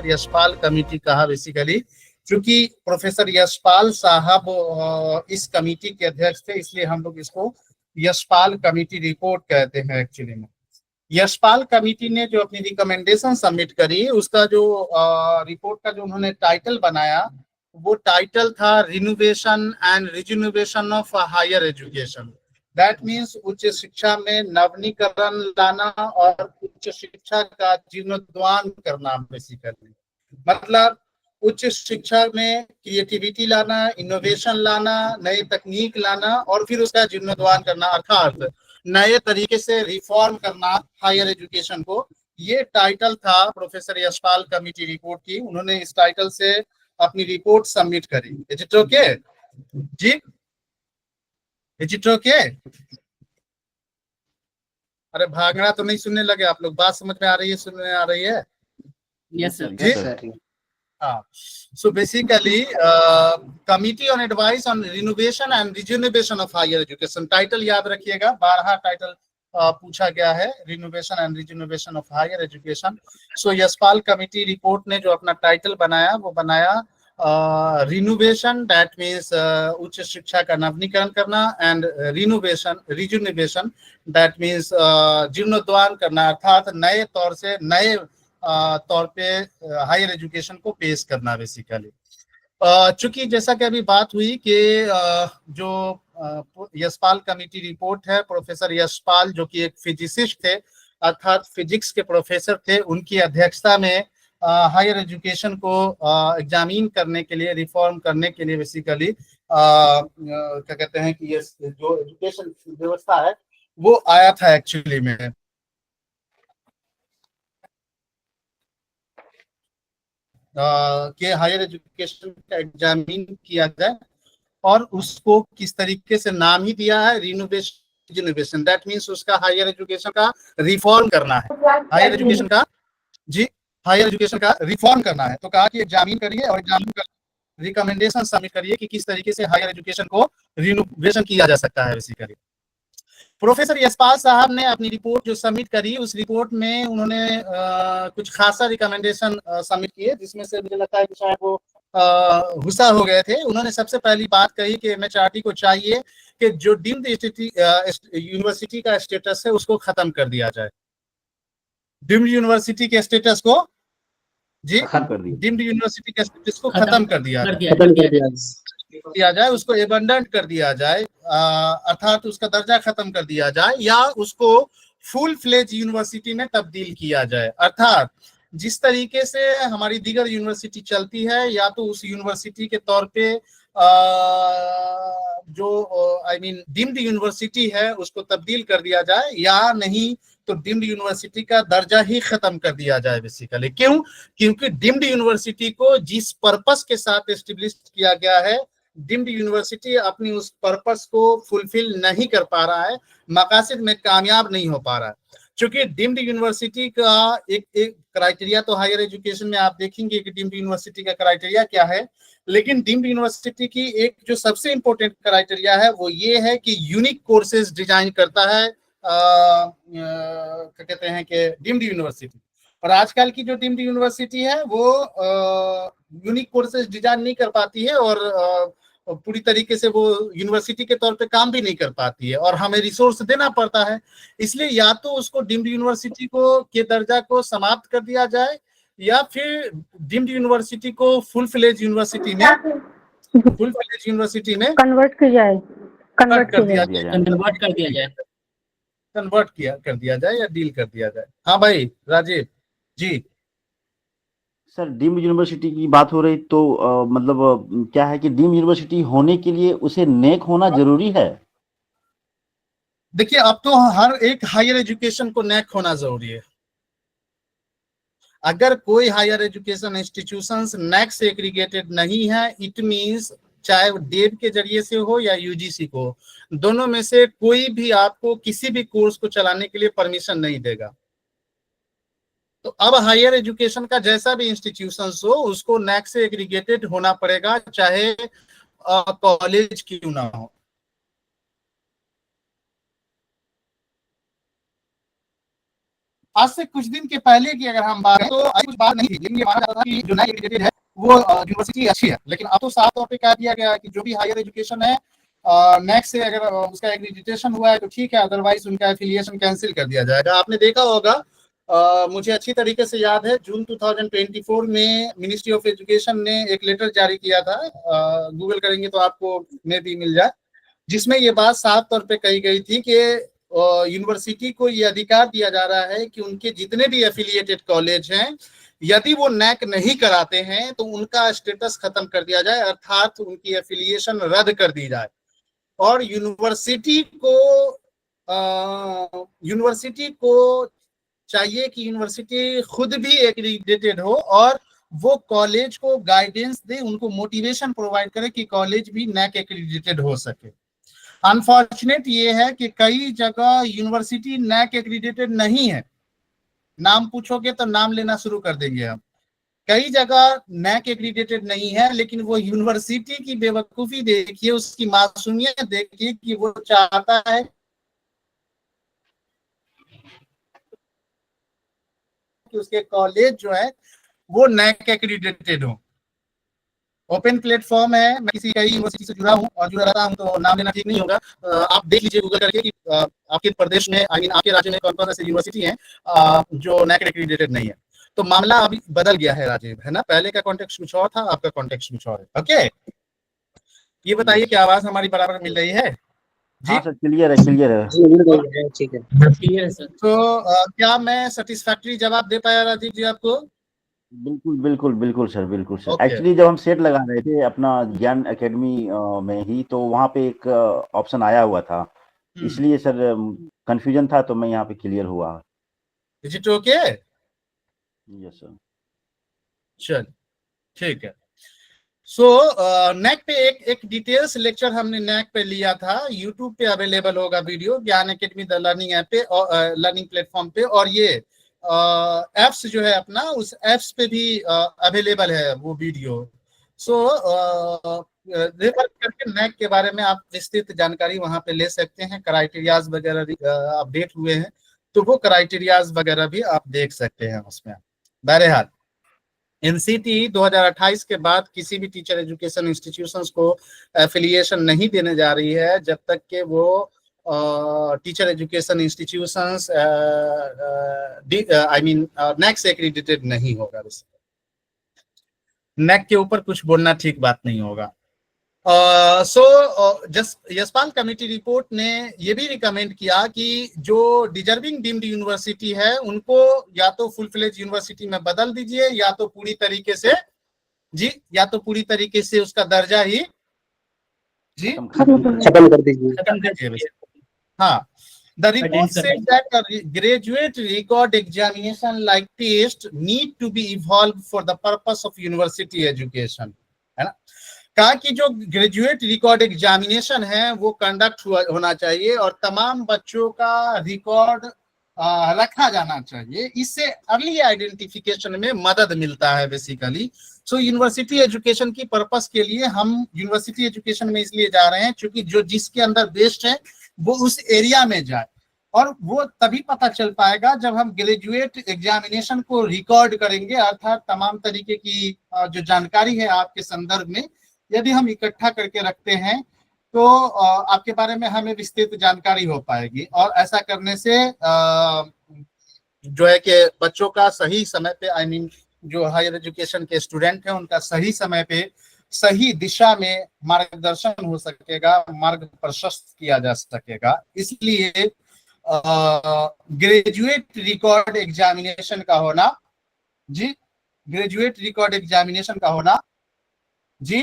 Yashpal committee कहा basically, क्योंकि professor Yashpal साहब इस कमेटी के अध्यक्ष थे, इसलिए हम लोग इसको यशपाल कमेटी रिपोर्ट कहते हैं एक्चुअली में। यशपाल कमेटी ने जो अपनी रिकमेंडेशन सबमिट करी, उसका जो रिपोर्ट का जो उन्होंने टाइटल बनाया, वो टाइटल था renovation and rejuvenation of higher education. That means उच्च शिक्षा में नवीनीकरण लाना और उच्च शिक्षा का जीर्णोद्धार करना बेसिकली। मतलब उच्च शिक्षा में क्रिएटिविटी लाना, इनोवेशन लाना, नए तकनीक लाना और फिर उसका जीर्णोद्धार करना, अर्थात नए तरीके से रिफॉर्म करना हायर एजुकेशन को। ये टाइटल था प्रोफेसर यशपाल कमेटी रिपोर्ट की। उन्होंने इस टाइटल से अपनी रिपोर्ट सबमिट करी। इज इट ओके जी? Is it okay? अरे भागना तो नहीं सुनने लगे आप लोग? बात समझ में आ रही है, सुनने आ रही है? Yes sir. जी हाँ। So basically committee on advice on renovation and rejuvenation of higher education, title याद रखिएगा, 12 टाइटल पूछा गया है, renovation and rejuvenation of higher education. So Yashpal committee report ने जो अपना टाइटल बनाया, वो बनाया रिनोवेशन, दैट मीन्स उच्च शिक्षा का नवीनीकरण करना, एंड रिजुनोवेशन दैट मीन्स जीर्णोद्धार करना, अर्थात नए तौर से, नए तौर पे हायर एजुकेशन को पेश करना बेसिकली। चूंकि जैसा कि अभी बात हुई कि जो यशपाल कमेटी रिपोर्ट है, प्रोफेसर यशपाल जो कि एक फिजिसिस्ट थे, अर्थात फिजिक्स के प्रोफेसर थे, उनकी अध्यक्षता में हायर एजुकेशन को एग्जामिन करने के लिए, रिफॉर्म करने के लिए बेसिकली क्या कहते हैं कि ये जो एजुकेशन व्यवस्था है वो आया था एक्चुअली में। के हायर एजुकेशन का एग्जामिन किया जाए और उसको किस तरीके से नाम ही दिया है, रिनोवेशन, दैट मीन्स उसका हायर एजुकेशन का रिफॉर्म करना है, हायर एजुकेशन का, जी हायर एजुकेशन का रिफॉर्म करना है। तो कहा कि एग्जामिन करिए और एग्जामिन कर रिकमेंडेशन सबमिट करिए कि किस तरीके से हायर एजुकेशन को रिनोवेशन किया जा सकता है बेसिकली। प्रोफेसर यशपाल साहब ने अपनी रिपोर्ट जो सबमिट करी, उस रिपोर्ट में उन्होंने कुछ खासा रिकमेंडेशन सबमिट किए, जिसमें से मुझे लगता है कि शायद वो गुस्सा हो गए थे। उन्होंने सबसे पहली बात कही कि एमएचआरडी को चाहिए कि जो डीम्ड यूनिवर्सिटी का स्टेटस है उसको खत्म कर दिया जाए। डीम्ड यूनिवर्सिटी के स्टेटस को, जी डीम्ड यूनिवर्सिटी के स्टेटस को खत्म कर दिया जाए, उसको एबंडन कर दिया जाए, अर्थात उसका दर्जा खत्म कर दिया जाए, या उसको फुल फ्लेज यूनिवर्सिटी में तब्दील किया जाए। अर्थात जिस तरीके से हमारी दीगर यूनिवर्सिटी चलती है, या तो उस यूनिवर्सिटी के तौर पे जो आई मीन डीम्ड यूनिवर्सिटी है उसको तब्दील कर दिया जाए, या नहीं तो डीम्ड यूनिवर्सिटी का दर्जा ही खत्म कर दिया जाए बेसिकली। क्यों? क्योंकि डीम्ड यूनिवर्सिटी को जिस पर्पस के साथ एस्टेब्लिश किया गया है, डीम्ड यूनिवर्सिटी अपनी उस पर्पस को फुलफिल नहीं कर पा रहा है, मकासद में कामयाब नहीं हो पा रहा है। क्योंकि डीम्ड यूनिवर्सिटी का एक क्राइटेरिया तो हायर एजुकेशन में आप देखेंगे कि डीम्ड यूनिवर्सिटी का क्राइटेरिया क्या है, लेकिन डीम्ड यूनिवर्सिटी की एक जो सबसे इंपॉर्टेंट क्राइटेरिया है वो ये है कि यूनिक कोर्सेज डिजाइन करता है, क्या कहते हैं कि डीम्ड यूनिवर्सिटी। और आजकल की जो डीम्ड यूनिवर्सिटी है वो यूनिक कोर्सेज डिजाइन नहीं कर पाती है, और पूरी तरीके से वो यूनिवर्सिटी के तौर पे काम भी नहीं कर पाती है, और हमें रिसोर्स देना पड़ता है। इसलिए या तो उसको डीम्ड यूनिवर्सिटी को के दर्जा को समाप्त कर दिया जाए, या फिर डीम्ड यूनिवर्सिटी को फुल फ्लेज यूनिवर्सिटी में कन्वर्ट कर दिया जाए या डील कर दिया जाए। हाँ भाई राजीव जी। सर डीम्ड यूनिवर्सिटी की बात हो रही तो मतलब क्या है कि डीम्ड यूनिवर्सिटी होने के लिए उसे नेक होना जरूरी है? देखिए, अब तो हर एक हायर एजुकेशन को नेक होना जरूरी है। अगर कोई हायर एजुकेशन इंस्टीट्यूशंस नेक से एग्रीगेटेड नहीं है, इट मींस चाहे वो डेब के जरिए से हो या यूजीसी को, दोनों में से कोई भी आपको किसी भी कोर्स को चलाने के लिए परमिशन नहीं देगा। तो अब हायर एजुकेशन का जैसा भी इंस्टीट्यूशंस हो उसको नेक से एग्रीगेटेड होना पड़ेगा, चाहे कॉलेज क्यों ना हो। आज से कुछ दिन के पहले की अगर हम बात करें तो कुछ बात नहीं थी, लेकिन ये माना जाता था कि जो नैक एक्रेडिटेड है वो यूनिवर्सिटी अच्छी है, लेकिन अब तो साफ तौर पे कह दिया गया कि जो भी हायर एजुकेशन है नैक से अगर उसका एक्रेडिटेशन हुआ है तो ठीक है, अदरवाइज उनका एफिलिएशन कैंसिल कर दिया जाएगा। आपने देखा होगा, मुझे अच्छी तरीके से याद है, जून 2024 में मिनिस्ट्री ऑफ एजुकेशन ने एक लेटर जारी किया था, गूगल करेंगे तो आपको में भी मिल जाए, जिसमें ये बात साफ तौर पे कही गई थी कि यूनिवर्सिटी को ये अधिकार दिया जा रहा है कि उनके जितने भी एफिलिएटेड कॉलेज हैं, यदि वो नैक नहीं कराते हैं तो उनका स्टेटस खत्म कर दिया जाए, अर्थात उनकी एफिलिएशन रद्द कर दी जाए। और यूनिवर्सिटी को चाहिए कि यूनिवर्सिटी खुद भी एक्रीडेटेड हो और वो कॉलेज को गाइडेंस दे, उनको मोटिवेशन प्रोवाइड करे कि कॉलेज भी नैक एक्रीडेटेड हो सके। अनफॉर्चुनेट ये है कि कई जगह यूनिवर्सिटी नैक एक्रीडेटेड नहीं है, नाम पूछोगे तो नाम लेना शुरू कर देंगे हम। कई जगह नैक एक्रीडेटेड नहीं है, लेकिन वो यूनिवर्सिटी की बेवकूफी देखिए, उसकी मासूमियत देखिए कि वो चाहता है कि उसके कॉलेज जो है वो नैक एक्रीडेटेड हो। ओपन प्लेटफॉर्म है, मैं किसी कई यूनिवर्सिटी से जुड़ा हूँ और जुड़ा रहता हूँ, तो नाम लेना ठीक नहीं होगा। आप देख लीजिए गूगल करके कि आपके प्रदेश में, आई मीन आपके राज्य में कौन कौन ऐसी यूनिवर्सिटी है जो नैक एक्रीडेटेड नहीं है। तो मामला अभी बदल गया है राजीव, है ना, पहले का कॉन्टेक्स्ट कुछ और था, आपका कॉन्टेक्स्ट कुछ और है। ओके, ये बताइए कि आवाज हमारी बराबर मिल रही है जी? हाँ सर, क्लियर है, क्लियर है। ठीक है, क्लियर है सर। तो क्या मैं सेटिस्फैक्टरी जवाब दे पाया राजीव जी आपको? बिल्कुल बिल्कुल बिल्कुल सर, बिल्कुल सर। ओके। एक्चुअली जब हम सेट लगा रहे थे अपना ज्ञान एकेडमी में ही, तो वहाँ पे एक ऑप्शन आया हुआ था, इसलिए सर कंफ्यूजन था, तो मैं यहाँ पे क्लियर हुआ। Is it okay? Yes sir. चल ठीक है। सो नेक पे एक डिटेल्स लेक्चर हमने नेक पे लिया था, यूट्यूब पे अवेलेबल होगा वीडियो, ज्ञान एकेडमी द लर्निंग ऐप पे और लर्निंग प्लेटफॉर्म पे, और ये एप्स जो है अपना, उस एप्स पे भी अवेलेबल है वो वीडियो। सो रेफर करके नेक के बारे में आप विस्तृत जानकारी वहां पे ले सकते हैं, क्राइटेरियाज वगैरह अपडेट हुए हैं, तो वो क्राइटेरियाज वगैरह भी आप देख सकते हैं उसमें। बहरहाल एनसीटी 2028 के बाद किसी भी टीचर एजुकेशन इंस्टीट्यूशंस को एफिलिएशन नहीं देने जा रही है जब तक कि वो teacher education institutions I mean NAAC से एक्रीडिटेड नहीं होगा। नेक के ऊपर कुछ बोलना ठीक बात नहीं होगा। सो यशपाल कमेटी रिपोर्ट ने यह भी रिकमेंड किया कि जो डिजर्विंग डीम्ड यूनिवर्सिटी है उनको या तो फुल फ्लेज यूनिवर्सिटी में बदल दीजिए, या तो पूरी तरीके से जी, या तो पूरी तरीके से उसका दर्जा ही जी खत्म कर दीजिए। खत्म कर दीजिए। हाँ, the report said that a graduate record examination like test need to be evolved for the purpose of university education, है ना। कहा कि जो ग्रेजुएट रिकॉर्ड एग्जामिनेशन है वो कंडक्ट होना चाहिए और तमाम बच्चों का रिकॉर्ड रखा जाना चाहिए, इससे अर्ली आइडेंटिफिकेशन में मदद मिलता है बेसिकली। सो यूनिवर्सिटी एजुकेशन की पर्पस के लिए हम यूनिवर्सिटी एजुकेशन में इसलिए जा रहे हैं क्योंकि जो जिसके अंदर बेस्ट है वो उस एरिया में जाए, और वो तभी पता चल पाएगा जब हम ग्रेजुएट एग्जामिनेशन को रिकॉर्ड करेंगे, अर्थात तमाम तरीके की जो जानकारी है आपके संदर्भ में यदि हम इकट्ठा करके रखते हैं तो आपके बारे में हमें विस्तृत जानकारी हो पाएगी, और ऐसा करने से जो है कि बच्चों का सही समय पे, आई मीन जो हायर एजुकेशन के स्टूडेंट हैं उनका सही समय पे सही दिशा में मार्गदर्शन हो सकेगा, मार्ग प्रशस्त किया जा सकेगा। इसलिए ग्रेजुएट रिकॉर्ड एग्जामिनेशन का होना जी, ग्रेजुएट रिकॉर्ड एग्जामिनेशन का होना जी,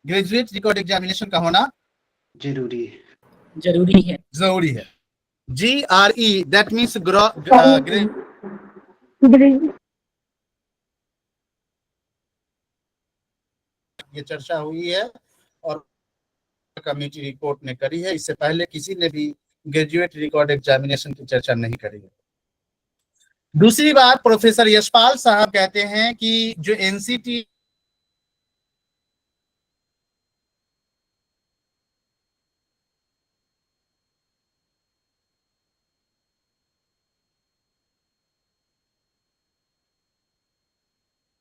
ग्रेजुएट रिकॉर्ड एग्जामिनेशन का होना जरूरी है, जरूरी है। GRE दैट मीन्स ये चर्चा हुई है और कमेटी रिपोर्ट ने करी है, इससे पहले किसी ने भी ग्रेजुएट रिकॉर्ड एग्जामिनेशन की चर्चा नहीं करी है। दूसरी बात, प्रोफेसर यशपाल साहब कहते हैं कि जो NCT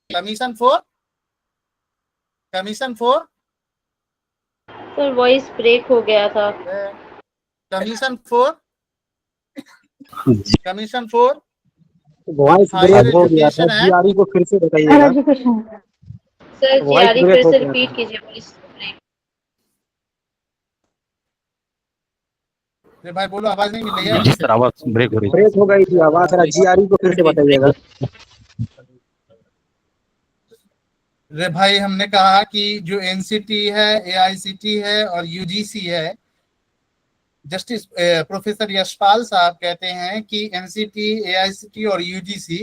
commission for sir voice break हो गया था। Commission for voice higher break हो गया था, एजुकेशन एंड जीआरई को फिर से बताइएगा। सर वॉइस जीआरई ब्रेक फिर हो से गया रिपीट था। कीजिए वॉइस ब्रेक। अरे भाई बोलो, आवाज नहीं मिल रही है। जी सर, आवाज ब्रेक हो रही ब्रेक हो गई थी आवाज, जरा जीआरई को फिर से बताइएगा। अरे भाई हमने कहा कि जो एनसीटी है, एआईसीटी है और यूजीसी है, जस्टिस प्रोफेसर यशपाल साहब कहते हैं कि एनसीटी, एआईसीटी और यूजीसी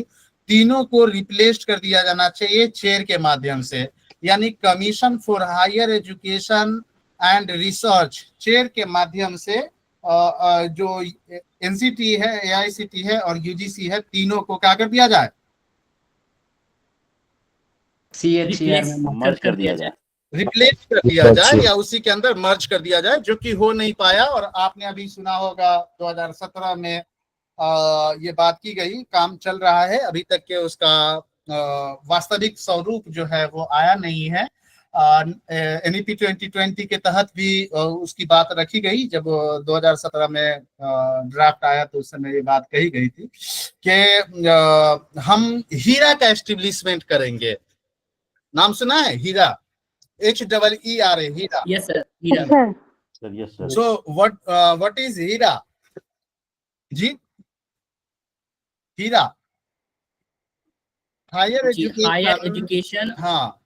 तीनों को रिप्लेस कर दिया जाना चाहिए चेयर के माध्यम से, यानी commission for higher education and research chair के माध्यम से जो एनसीटी है, एआईसीटी है और यूजीसी है, तीनों को क्या कर दिया जाए, सीएचईआर में मर्ज कर दिया जाए। रिप्लेस कर दिया जाए या उसी के अंदर मर्ज कर दिया जाए, जो कि हो नहीं पाया। और आपने अभी सुना होगा 2017 में ये बात की गई, काम चल रहा है अभी तक के उसका वास्तविक स्वरूप जो है वो आया नहीं है। एनईपी 2020 के तहत भी उसकी बात रखी गई। जब 2017 में ड्राफ्ट आया तो उस समय ये बात कही गई थी कि हम हीरा का एस्टेब्लिशमेंट करेंगे। नाम सुना है हीरा, HEERA, हीरा। Yes sir, HEERA. Sir yes sir. So what is HEERA ji? HEERA higher education, हाँ,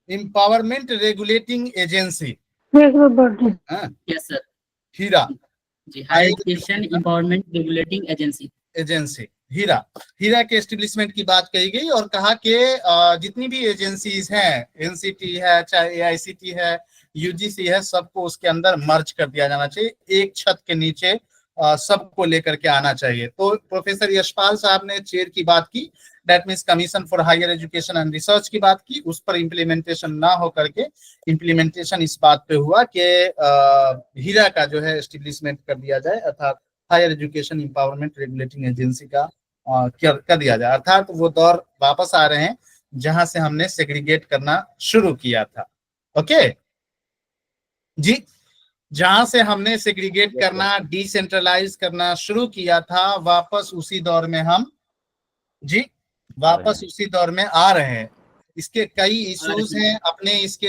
empowerment regulating agency. Yes sir HEERA ji, higher education empowerment regulating agency. HEERA के एस्टेब्लिशमेंट की बात कही गई और कहा कि जितनी भी एजेंसीज हैं, एनसीटी है, चाहे एआईसीटी है, यूजीसी है, सबको उसके अंदर मर्ज कर दिया जाना चाहिए, एक छत के नीचे सबको लेकर के आना चाहिए। तो प्रोफेसर यशपाल साहब ने चेयर की बात की, that means commission for higher education and research की बात की, उस पर इम्प्लीमेंटेशन ना हो करके इम्प्लीमेंटेशन इस बात पे हुआ कि हीरा का जो है एस्टेब्लिशमेंट कर दिया जाए, अर्थात higher education empowerment regulating agency का कर दिया जाए। अर्थात वो दौर वापस आ रहे हैं जहां से हमने सेग्रीगेट करना शुरू किया था। ओके जी, जहां से हमने सेग्रीगेट करना, डिसेंट्रलाइज करना शुरू किया था, वापस उसी दौर में हम जी वापस उसी दौर में आ रहे हैं। इसके कई इश्यूज हैं, अपने इसके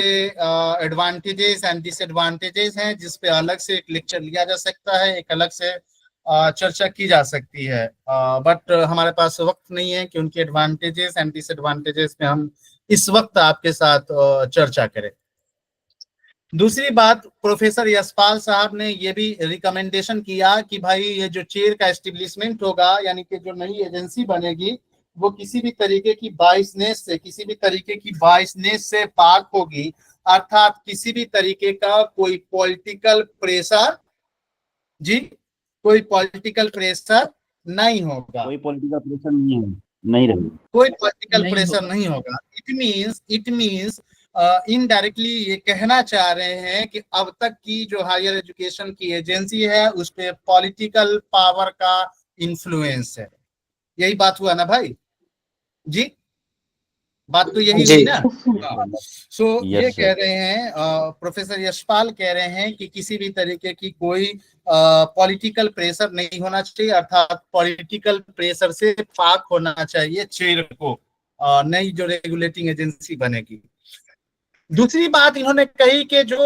एडवांटेजेस एंड डिसएडवांटेजेस हैं, जिस पे अलग से एक लेक्चर लिया जा सकता है, एक अलग से चर्चा की जा सकती है, बट हमारे पास वक्त नहीं है कि उनके एडवांटेजेस एंड डिसएडवांटेजेस में हम इस वक्त आपके साथ चर्चा करें। दूसरी बात, प्रोफेसर यशपाल साहब ने ये भी रिकमेंडेशन किया कि भाई ये जो चेयर का एस्टेब्लिशमेंट होगा, यानी कि जो नई एजेंसी बनेगी, वो किसी भी तरीके की बाइसनेस से पाक होगी, अर्थात किसी भी तरीके का कोई पॉलिटिकल प्रेशर जी, कोई पॉलिटिकल प्रेशर नहीं होगा, कोई पॉलिटिकल प्रेशर नहीं रहेगा, कोई पॉलिटिकल प्रेशर नहीं होगा। इट मींस इनडायरेक्टली ये कहना चाह रहे हैं कि अब तक की जो हायर एजुकेशन की एजेंसी है उस पे पॉलिटिकल पावर का इन्फ्लुएंस है। यही बात हुआ ना भाई जी? बात तो यही हुई ना। सो ये कह रहे हैं, प्रोफेसर यशपाल कह रहे हैं कि किसी भी तरीके की कोई पॉलिटिकल प्रेशर नहीं होना चाहिए, अर्थात पॉलिटिकल प्रेशर से पाक होना चाहिए चेयर को, नई जो रेगुलेटिंग एजेंसी बनेगी। दूसरी बात इन्होंने कही कि जो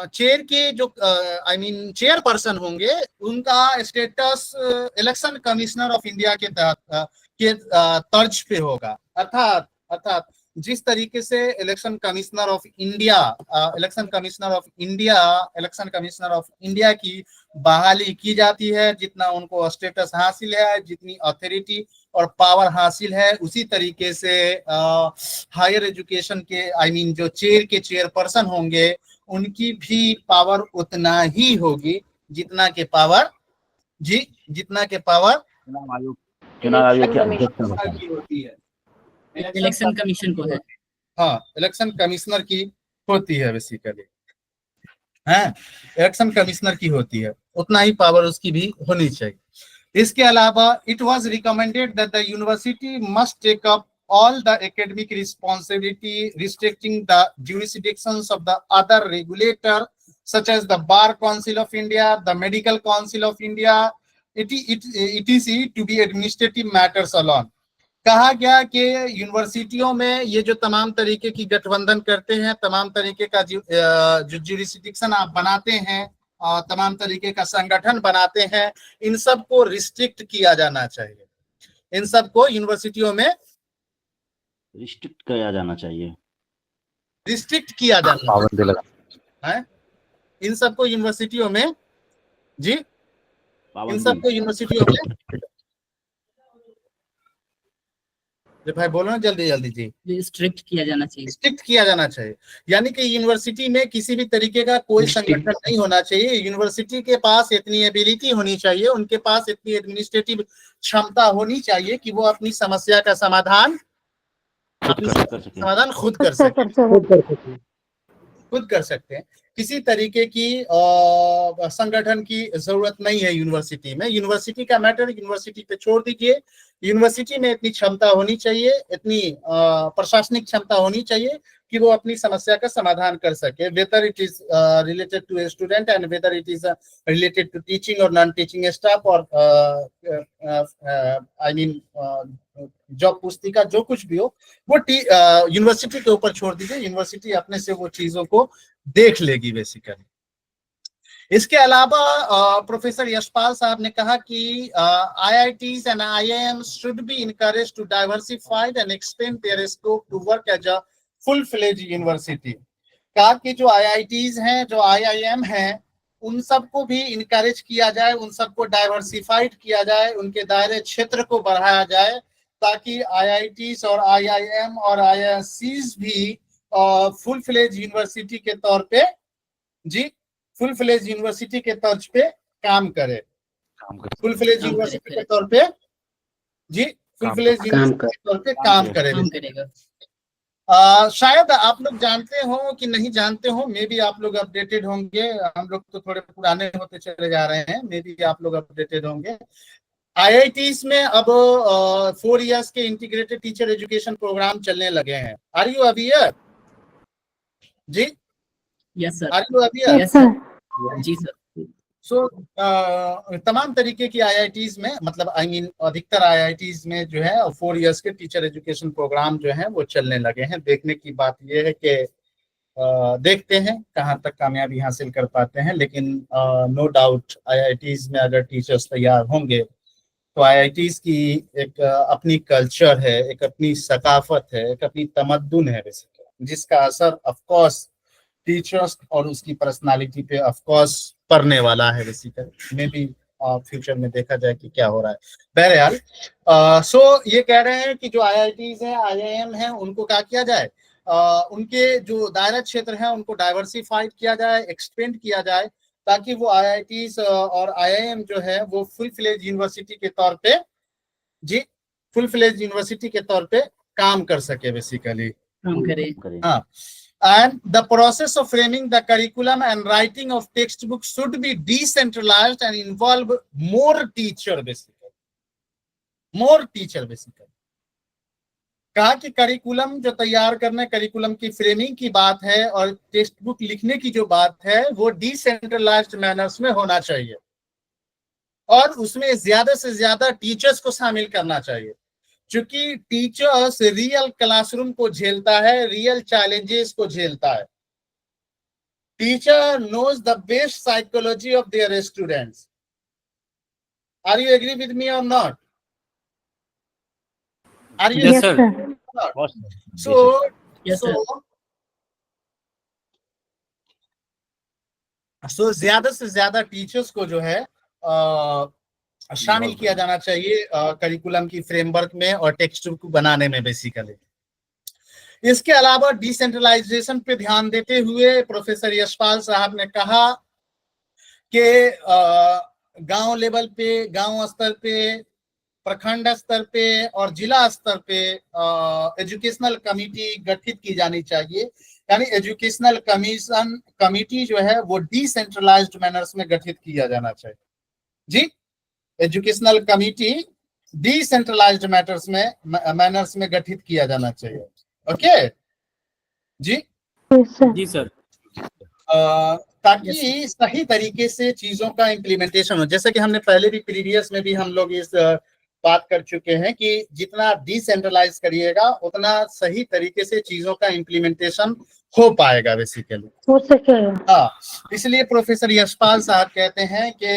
चेयर के जो चेयर पर्सन होंगे, उनका status election commissioner of India के तहत के तर्ज पे होगा। अर्थात जिस तरीके से इलेक्शन कमिश्नर ऑफ इंडिया की बहाली की जाती है, जितना उनको स्टेटस हासिल है, जितनी अथॉरिटी और पावर हासिल है, उसी तरीके से हायर एजुकेशन के जो चेयर के चेयरपर्सन होंगे, उनकी भी पावर उतना ही होगी जितना के पावर चुनाव आयोग के अध्यक्ष की होती है, इलेक्शन कमीशन को है। हाँ, इलेक्शन कमिश्नर की होती है बेसिकली, है इलेक्शन कमिश्नर की होती है, उतना ही पावर उसकी भी होनी चाहिए। इसके अलावा it was recommended that the university must take up all the academic responsibility restricting the jurisdictions of the other regulator such as the Bar Council of India, the Medical Council of India, etc. to be administrative matters alone. कहा गया कि यूनिवर्सिटियों में ये जो तमाम तरीके की गठबंधन करते हैं, तमाम तरीके का जो जुरिस्डिक्शन आप बनाते हैं, तमाम तरीके का संगठन बनाते हैं, इन सब को रिस्ट्रिक्ट किया जाना चाहिए। इन सब को यूनिवर्सिटियों में रिस्ट्रिक्ट किया जाना चाहिए, रिस्ट्रिक्ट किया जाना पाबंदी लगा है। इन सबको यूनिवर्सिटियों में जी, इन सबको यूनिवर्सिटियों में भाई बोलो ना जल्दी जल्दी जी, स्ट्रिक्ट किया जाना चाहिए, स्ट्रिक्ट किया जाना चाहिए। यानी कि यूनिवर्सिटी में किसी भी तरीके का कोई संगठन नहीं होना चाहिए। यूनिवर्सिटी के पास इतनी एबिलिटी होनी चाहिए, उनके पास इतनी एडमिनिस्ट्रेटिव क्षमता होनी चाहिए कि वो अपनी समस्या का समाधान खुद कर सकते हैं। किसी तरीके की संगठन की जरूरत नहीं है यूनिवर्सिटी में। यूनिवर्सिटी का मैटर यूनिवर्सिटी पे छोड़ दीजिए। यूनिवर्सिटी में इतनी क्षमता होनी चाहिए, इतनी प्रशासनिक क्षमता होनी चाहिए कि वो अपनी समस्या का समाधान कर सके, whether it is related to a student and whether it is related to teaching और नॉन टीचिंग स्टाफ और आई मीन जॉब पुस्तिका, जो कुछ भी हो वो यूनिवर्सिटी के ऊपर छोड़ दीजिए। यूनिवर्सिटी अपने से वो चीजों को देख लेगी बेसिकली। इसके अलावा प्रोफेसर यशपाल साहब ने कहा कि IITs and IIMs should be encouraged to diversify and expand their scope to work as a full-fledged university। कहा कि जो IITs हैं, जो IIM हैं, उन सबको भी इनकरेज किया जाए, उन सबको डाइवर्सिफाइड किया जाए, उनके दायरे क्षेत्र को बढ़ाया जाए, ताकि IITs और IIM और IISCs भी फुल फ्लेज यूनिवर्सिटी के तौर पे जी, फुल फ्लेज यूनिवर्सिटी के तर्ज पे काम करे, फुल फ्लेज यूनिवर्सिटी के तौर पे जी, फुल फ्लेज यूनिवर्सिटी के तौर पे काम करेगा। शायद आप लोग जानते हो कि नहीं जानते हो, मे बी आप लोग अपडेटेड होंगे। हम लोग तो थोड़े पुराने होते चले जा रहे हैं, मे बी आप लोग अपडेटेड होंगे। IITs में अब 4 इयर्स के इंटीग्रेटेड टीचर एजुकेशन प्रोग्राम चलने लगे हैं। आर यू अवेयर जी? Yes sir, are you aware? Yes sir, जी सर। सो तमाम तरीके की IITs में, मतलब आई मीन अधिकतर IITs में जो है 4 इयर्स के टीचर एजुकेशन प्रोग्राम जो है वो चलने लगे हैं। देखने की बात ये है कि देखते हैं कहाँ तक कामयाबी हासिल कर पाते हैं, लेकिन नो डाउट IITs में अगर टीचर्स तैयार होंगे तो IITs की एक अपनी कल्चर है, एक अपनी सकाफत है, एक अपनी तमद्दुन है बेसिकली, जिसका असर ऑफ कोर्स टीचर्स और उसकी पर्सनालिटी पे ऑफ कोर्स पड़ने वाला है बेसिकली। मे बी फ्यूचर में देखा जाए कि क्या हो रहा है। बहरहाल सो ये कह रहे हैं कि जो IITs हैं, IIM हैं, उनको क्या किया जाए, उनके जो दायरा क्षेत्र है उनको डाइवर्सिफाइड किया जाए, एक्सपेंड किया जाए, ताकि वो IITs और IIM जो है वो फुल फ्लेज यूनिवर्सिटी के तौर पे जी, फुल फ्लेज यूनिवर्सिटी के तौर पे काम कर सके बेसिकली, काम करे। हाँ। And the process of framing the curriculum and writing of textbooks should be decentralized and involve more teacher basically, more teacher basically। कहा कि करिकुलम जो तैयार करने, करिकुलम की फ्रेमिंग की बात है और टेक्स्ट बुक लिखने की जो बात है वो डिसेंट्रलाइज्ड मैनर्स में होना चाहिए और उसमें ज्यादा से ज्यादा टीचर्स को शामिल करना चाहिए, क्योंकि टीचर्स रियल क्लासरूम को झेलता है, रियल चैलेंजेस को झेलता है। Teacher knows the best psychology of their students. Are you agree with me or not? Are you? Yes, sir. Yes, sir. So ज्यादा से ज्यादा टीचर्स को जो है शामिल किया जाना चाहिए करिकुलम की फ्रेमवर्क में और टेक्स्ट बुक बनाने में बेसिकली। इसके अलावा डिसेंट्रलाइजेशन पे ध्यान देते हुए प्रोफेसर यशपाल साहब ने कहा कि गांव लेवल पे, गांव स्तर पे, प्रखंड स्तर पे और जिला स्तर पे एजुकेशनल कमिटी गठित की जानी चाहिए। यानी एजुकेशनल कमिटी जो है वो डिसेंट्रलाइज्ड मैनर्स में गठित किया जाना चाहिए जी। एजुकेशनल कमिटी डिसेंट्रलाइज्ड मैनर्स में गठित किया जाना चाहिए। ओके जी, जी सर। ताकि सही तरीके से चीजों का इम्प्लीमेंटेशन हो। जैसे कि हमने पहले भी प्रीवियस में भी हम लोग इस बात कर चुके हैं कि जितना डिसेंट्रलाइज करिएगा उतना सही तरीके से चीजों का इम्प्लीमेंटेशन हो पाएगा बेसिकली, हो सकेगा। हाँ। इसलिए प्रोफेसर यशपाल साहब कहते हैं कि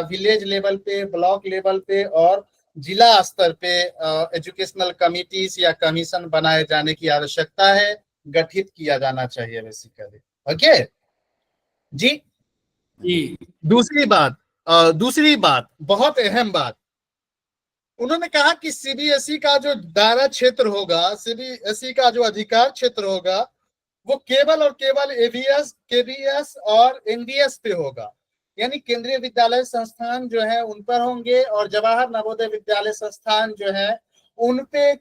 विलेज लेवल पे, ब्लॉक लेवल पे और जिला स्तर पे एजुकेशनल कमिटीज या कमीशन बनाए जाने की आवश्यकता है, गठित किया जाना चाहिए बेसिकली। ओके जी। जी दूसरी बात बहुत अहम बात, उन्होंने कहा कि सीबीएसई का जो दायरा क्षेत्र होगा, सीबीएसई का जो अधिकार क्षेत्र होगा, वो केवल और केवल एवीएस, केबीएस और एनडीएस पे होगा। यानी केंद्रीय विद्यालय संस्थान जो है उन पर होंगे और जवाहर नवोदय विद्यालय संस्थान जो है उन पे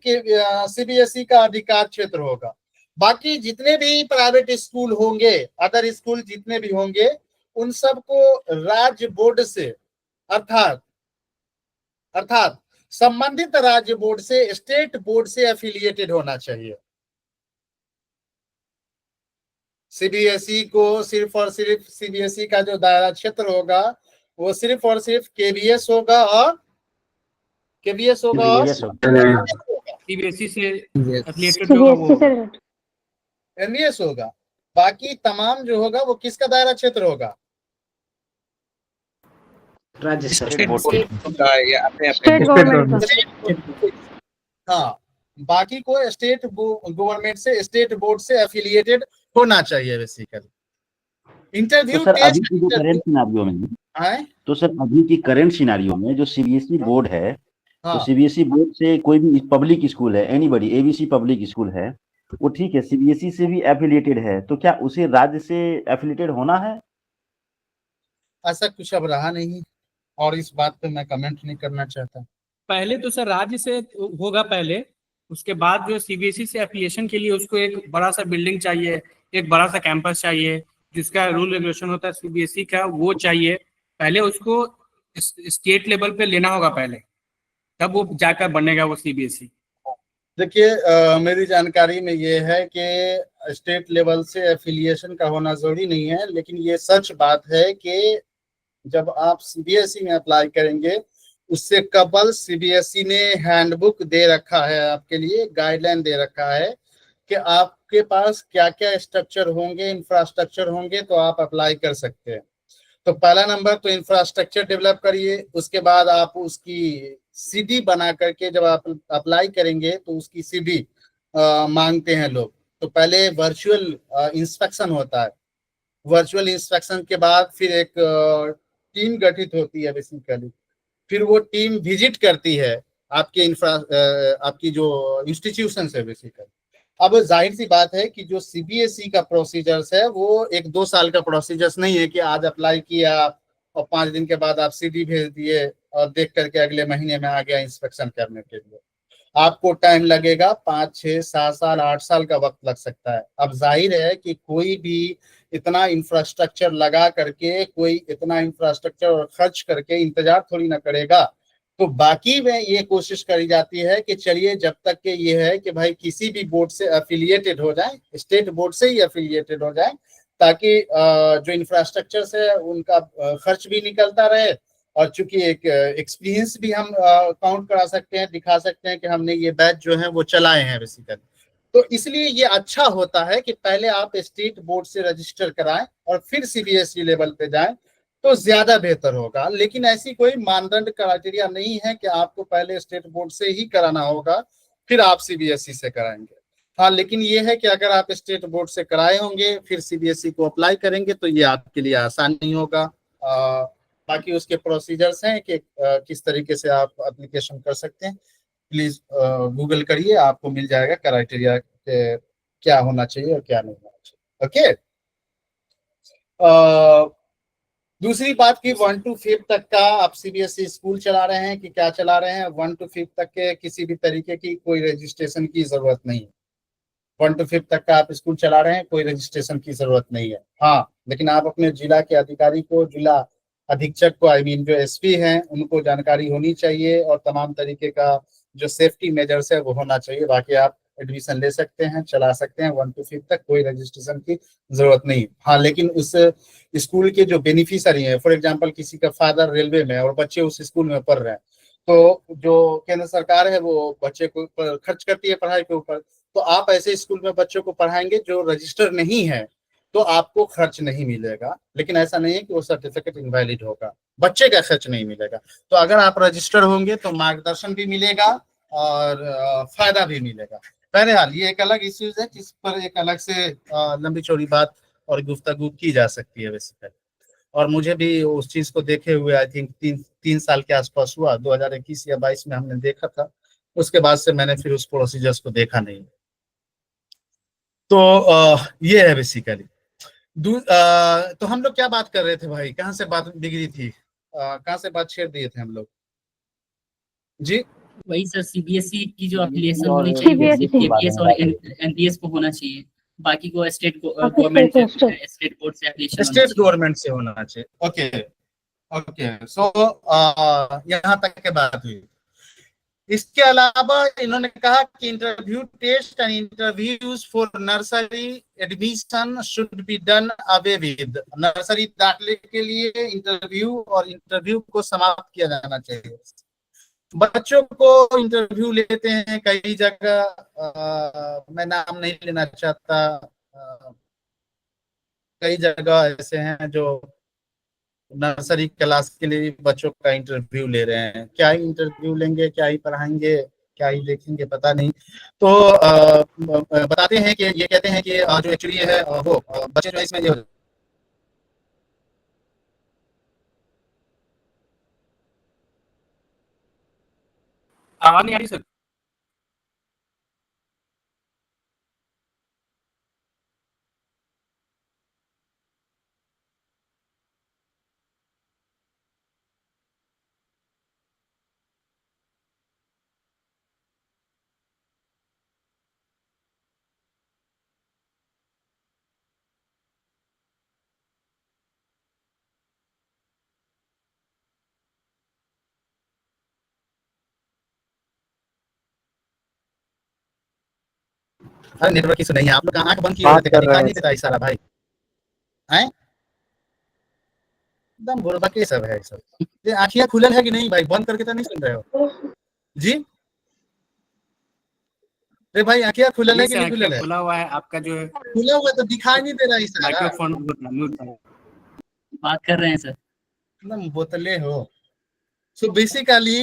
सीबीएसई का अधिकार क्षेत्र होगा। बाकी जितने भी प्राइवेट स्कूल होंगे, अदर स्कूल जितने भी होंगे, उन सबको राज्य बोर्ड से अर्थात संबंधित राज्य बोर्ड से, स्टेट बोर्ड से एफिलिएटेड होना चाहिए। सीबीएसई को सिर्फ और सिर्फ सीबीएसई का जो दायरा क्षेत्र होगा वो सिर्फ और सिर्फ केबीएस होगा और सीबीएसई से एफिलिएटेड होगा वो एनडीएस होगा। बाकी तमाम जो होगा वो किसका दायरा क्षेत्र होगा? राज्य स्टेट गवर्नमेंट का। हाँ, बाकी को स्टेट गवर्नमेंट से, स्टेट बोर्ड से एफिलिएटेड होना चाहिए बेसिकली। इंटरव्यू तो सर अभी की जो करंट सिनारियो में जो सीबीएसई बोर्ड है, तो सीबीएसई बोर्ड से कोई भी पब्लिक स्कूल है, एनीबॉडी, एबीसी पब्लिक स्कूल है, वो ठीक है, सीबीएसई से भी एफिलिएटेड है, तो क्या उसे राज्य से एफिलिएटेड होना है? ऐसा कुछ अब रहा नहीं और इस बात पे मैं कमेंट नहीं करना चाहता। पहले तो सर राज्य से होगा पहले, उसके बाद जो सीबीएसई से एफिलिएशन के लिए उसको एक बड़ा सा बिल्डिंग चाहिए, एक बड़ा सा कैंपस चाहिए, जिसका रूल रेगुलेशन होता है सीबीएसई का, वो चाहिए। पहले उसको स्टेट लेवल पे लेना होगा पहले, तब वो जाकर बनेगा वो सीबीएसई। देखिए, मेरी जानकारी में ये है कि स्टेट लेवल से एफिलिएशन का होना जरूरी नहीं है, लेकिन ये सच बात है कि जब आप सीबीएसई में अप्लाई करेंगे उससे कबल सीबीएसई ने हैंडबुक दे रखा है, आपके लिए गाइडलाइन दे रखा है कि आपके पास क्या क्या स्ट्रक्चर होंगे, इंफ्रास्ट्रक्चर होंगे, तो आप अप्लाई कर सकते हैं। तो पहला नंबर तो इंफ्रास्ट्रक्चर डेवलप करिए, उसके बाद आप उसकी सीडी बना करके जब आप अप्लाई करेंगे तो उसकी सीडी मांगते हैं लोग। तो पहले वर्चुअल इंस्पेक्शन होता है, वर्चुअल इंस्पेक्शन के बाद फिर एक टीम गठित होती है बेसिकली, फिर वो टीम विजिट करती है आपकी जो इंस्टीट्यूशन है बेसिकली। अब जाहिर सी बात है कि जो सीबीएसई का प्रोसीजर्स है वो 1-2 साल का प्रोसीजर्स नहीं है कि आज अप्लाई किया और 5 दिन के बाद आप सीडी भेज दिए और देख करके अगले महीने में आ गया इंस्पेक्शन करने के लिए। आपको टाइम लगेगा, 5, 6, 7 साल, 8 साल का वक्त लग सकता है। अब जाहिर है कि कोई भी इतना इंफ्रास्ट्रक्चर लगा करके, कोई इतना इंफ्रास्ट्रक्चर खर्च करके इंतजार थोड़ी ना करेगा। तो बाकी में ये कोशिश करी जाती है कि चलिए जब तक के ये है कि भाई किसी भी बोर्ड से एफिलिएटेड हो जाए, स्टेट बोर्ड से ही एफिलिएटेड हो जाए, ताकि जो इंफ्रास्ट्रक्चर है उनका खर्च भी निकलता रहे और चूंकि एक एक्सपीरियंस भी हम काउंट करा सकते हैं, दिखा सकते हैं कि हमने ये बैच जो है वो चलाए हैं बेसिकली। तो इसलिए ये अच्छा होता है कि पहले आप स्टेट बोर्ड से रजिस्टर कराएं और फिर सीबीएसई लेवल पे जाएं तो ज्यादा बेहतर होगा। लेकिन ऐसी कोई मानदंड क्राइटेरिया नहीं है कि आपको पहले स्टेट बोर्ड से ही कराना होगा फिर आप सीबीएसई से कराएंगे। हाँ, लेकिन ये है कि अगर आप स्टेट बोर्ड से कराए होंगे फिर सीबीएसई को अप्लाई करेंगे तो ये आपके लिए आसान नहीं होगा। बाकी उसके प्रोसीजर्स हैं कि किस तरीके से आप एप्लीकेशन कर सकते हैं। प्लीज गूगल करिए, आपको मिल जाएगा क्राइटेरिया क्या होना चाहिए और क्या नहीं होना चाहिए। ओके। दूसरी बात की 1 to 5 तक का आप सीबीएसई स्कूल चला रहे हैं कि क्या चला रहे हैं, 1 to 5 तक के किसी भी तरीके की कोई रजिस्ट्रेशन की जरूरत नहीं है। 1 to 5 तक का आप स्कूल चला रहे हैं, कोई रजिस्ट्रेशन की जरूरत नहीं है। हाँ, लेकिन आप अपने जिला के अधिकारी को, जिला अधीक्षक को आई मीन जो एसपी हैं उनको जानकारी होनी चाहिए और तमाम तरीके का जो सेफ्टी मेजर्स है वो होना चाहिए। बाकी आप एडमिशन ले सकते हैं, चला सकते हैं 1 to 5 तक, कोई रजिस्ट्रेशन की जरूरत नहीं। हाँ, लेकिन उस स्कूल के जो बेनिफिशियरी हैं, फॉर एग्जांपल किसी का फादर रेलवे में है और बच्चे उस स्कूल में पढ़ रहे हैं, तो जो केंद्र सरकार है वो बच्चे को खर्च करती है पढ़ाई के ऊपर, तो आप ऐसे स्कूल में बच्चों को पढ़ाएंगे जो रजिस्टर नहीं है तो आपको खर्च नहीं मिलेगा। लेकिन ऐसा नहीं है कि वो सर्टिफिकेट इनवैलिड होगा, बच्चे का खर्च नहीं मिलेगा। तो अगर आप रजिस्टर होंगे तो मार्गदर्शन भी मिलेगा और फायदा भी मिलेगा। बहरहाल ये एक अलग इश्यूज है जिस पर एक अलग से लंबी चौड़ी बात और गुफ्तगू की जा सकती है बेसिकली। और मुझे भी उस चीज को देखे हुए आई थिंक तीन साल के आसपास हुआ, 2021 या 22 में हमने देखा था। उसके बाद से मैंने फिर उस प्रोसीजर्स को देखा नहीं। तो ये है बेसिकली। तो हम लोग क्या बात कर रहे थे भाई, कहाँ से बात बिगड़ी थी, कहाँ से बात छेड़ दिए थे हम लोग जी? वही सर, सीबीएसई की जो एप्लीकेशन होनी चाहिए केपीएस और एनपीएस को होना चाहिए, बाकी को स्टेट गवर्नमेंट स्टेट बोर्ड से एप्लीकेशन स्टेट गवर्नमेंट से होना चाहिए। ओके ओके, सो यहाँ तक के बात हुई। इसके अलावा इन्होंने कहा कि interview test and interviews for nursery admission should be done away with. Nursery दाखिले के लिए इंटरव्यू और इंटरव्यू को समाप्त किया जाना चाहिए। बच्चों को इंटरव्यू लेते हैं कई जगह, मैं नाम नहीं लेना चाहता, कई जगह ऐसे हैं जो नर्सरी क्लास के लिए बच्चों का इंटरव्यू ले रहे हैं। क्या ही इंटरव्यू लेंगे, क्या ही पढ़ाएंगे, क्या ही देखेंगे, पता नहीं। तो बताते हैं कि ये कहते हैं कि जो एक्चुअली है वो बच्चे जो इसमें ये आवाज नहीं आ रही सर। अरे नेटवर्क इशू नहीं है, आप लोग आंख बंद किए हुए थे, दिखाई नहीं देता इशारा भाई, हैं? एकदम बुड़बक सब है सब। ये आंखियां खुलल है कि नहीं भाई, बंद करके तो नहीं सुन रहे हो जी? अरे भाई आंखियां खुलल है कि नहीं खुलल है? खुला हुआ है आपका जो खुला हुआ तो दिखाई नहीं दे रहा इशारा। माइक्रोफोन म्यूट बात कर रहे हैं सर। एकदम बोतले हो। सो बेसिकली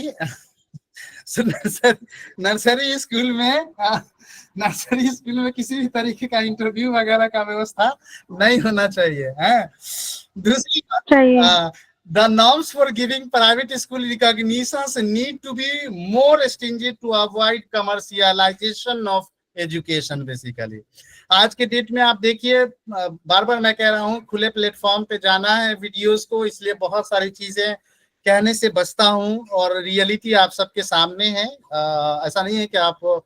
नर्सरी स्कूल में किसी भी तरीके का इंटरव्यू वगैरह का व्यवस्था नहीं होना चाहिए है। दूसरी बात, the norms for giving private school recognitions need to be more stringent to avoid commercialization of education basically. आज के डेट में आप देखिए, बार बार मैं कह रहा हूँ, खुले प्लेटफॉर्म पे जाना है वीडियोस को, इसलिए बहुत सारी चीजें कहने से बचता हूँ और रियलिटी आप सबके सामने है। ऐसा नहीं है कि आप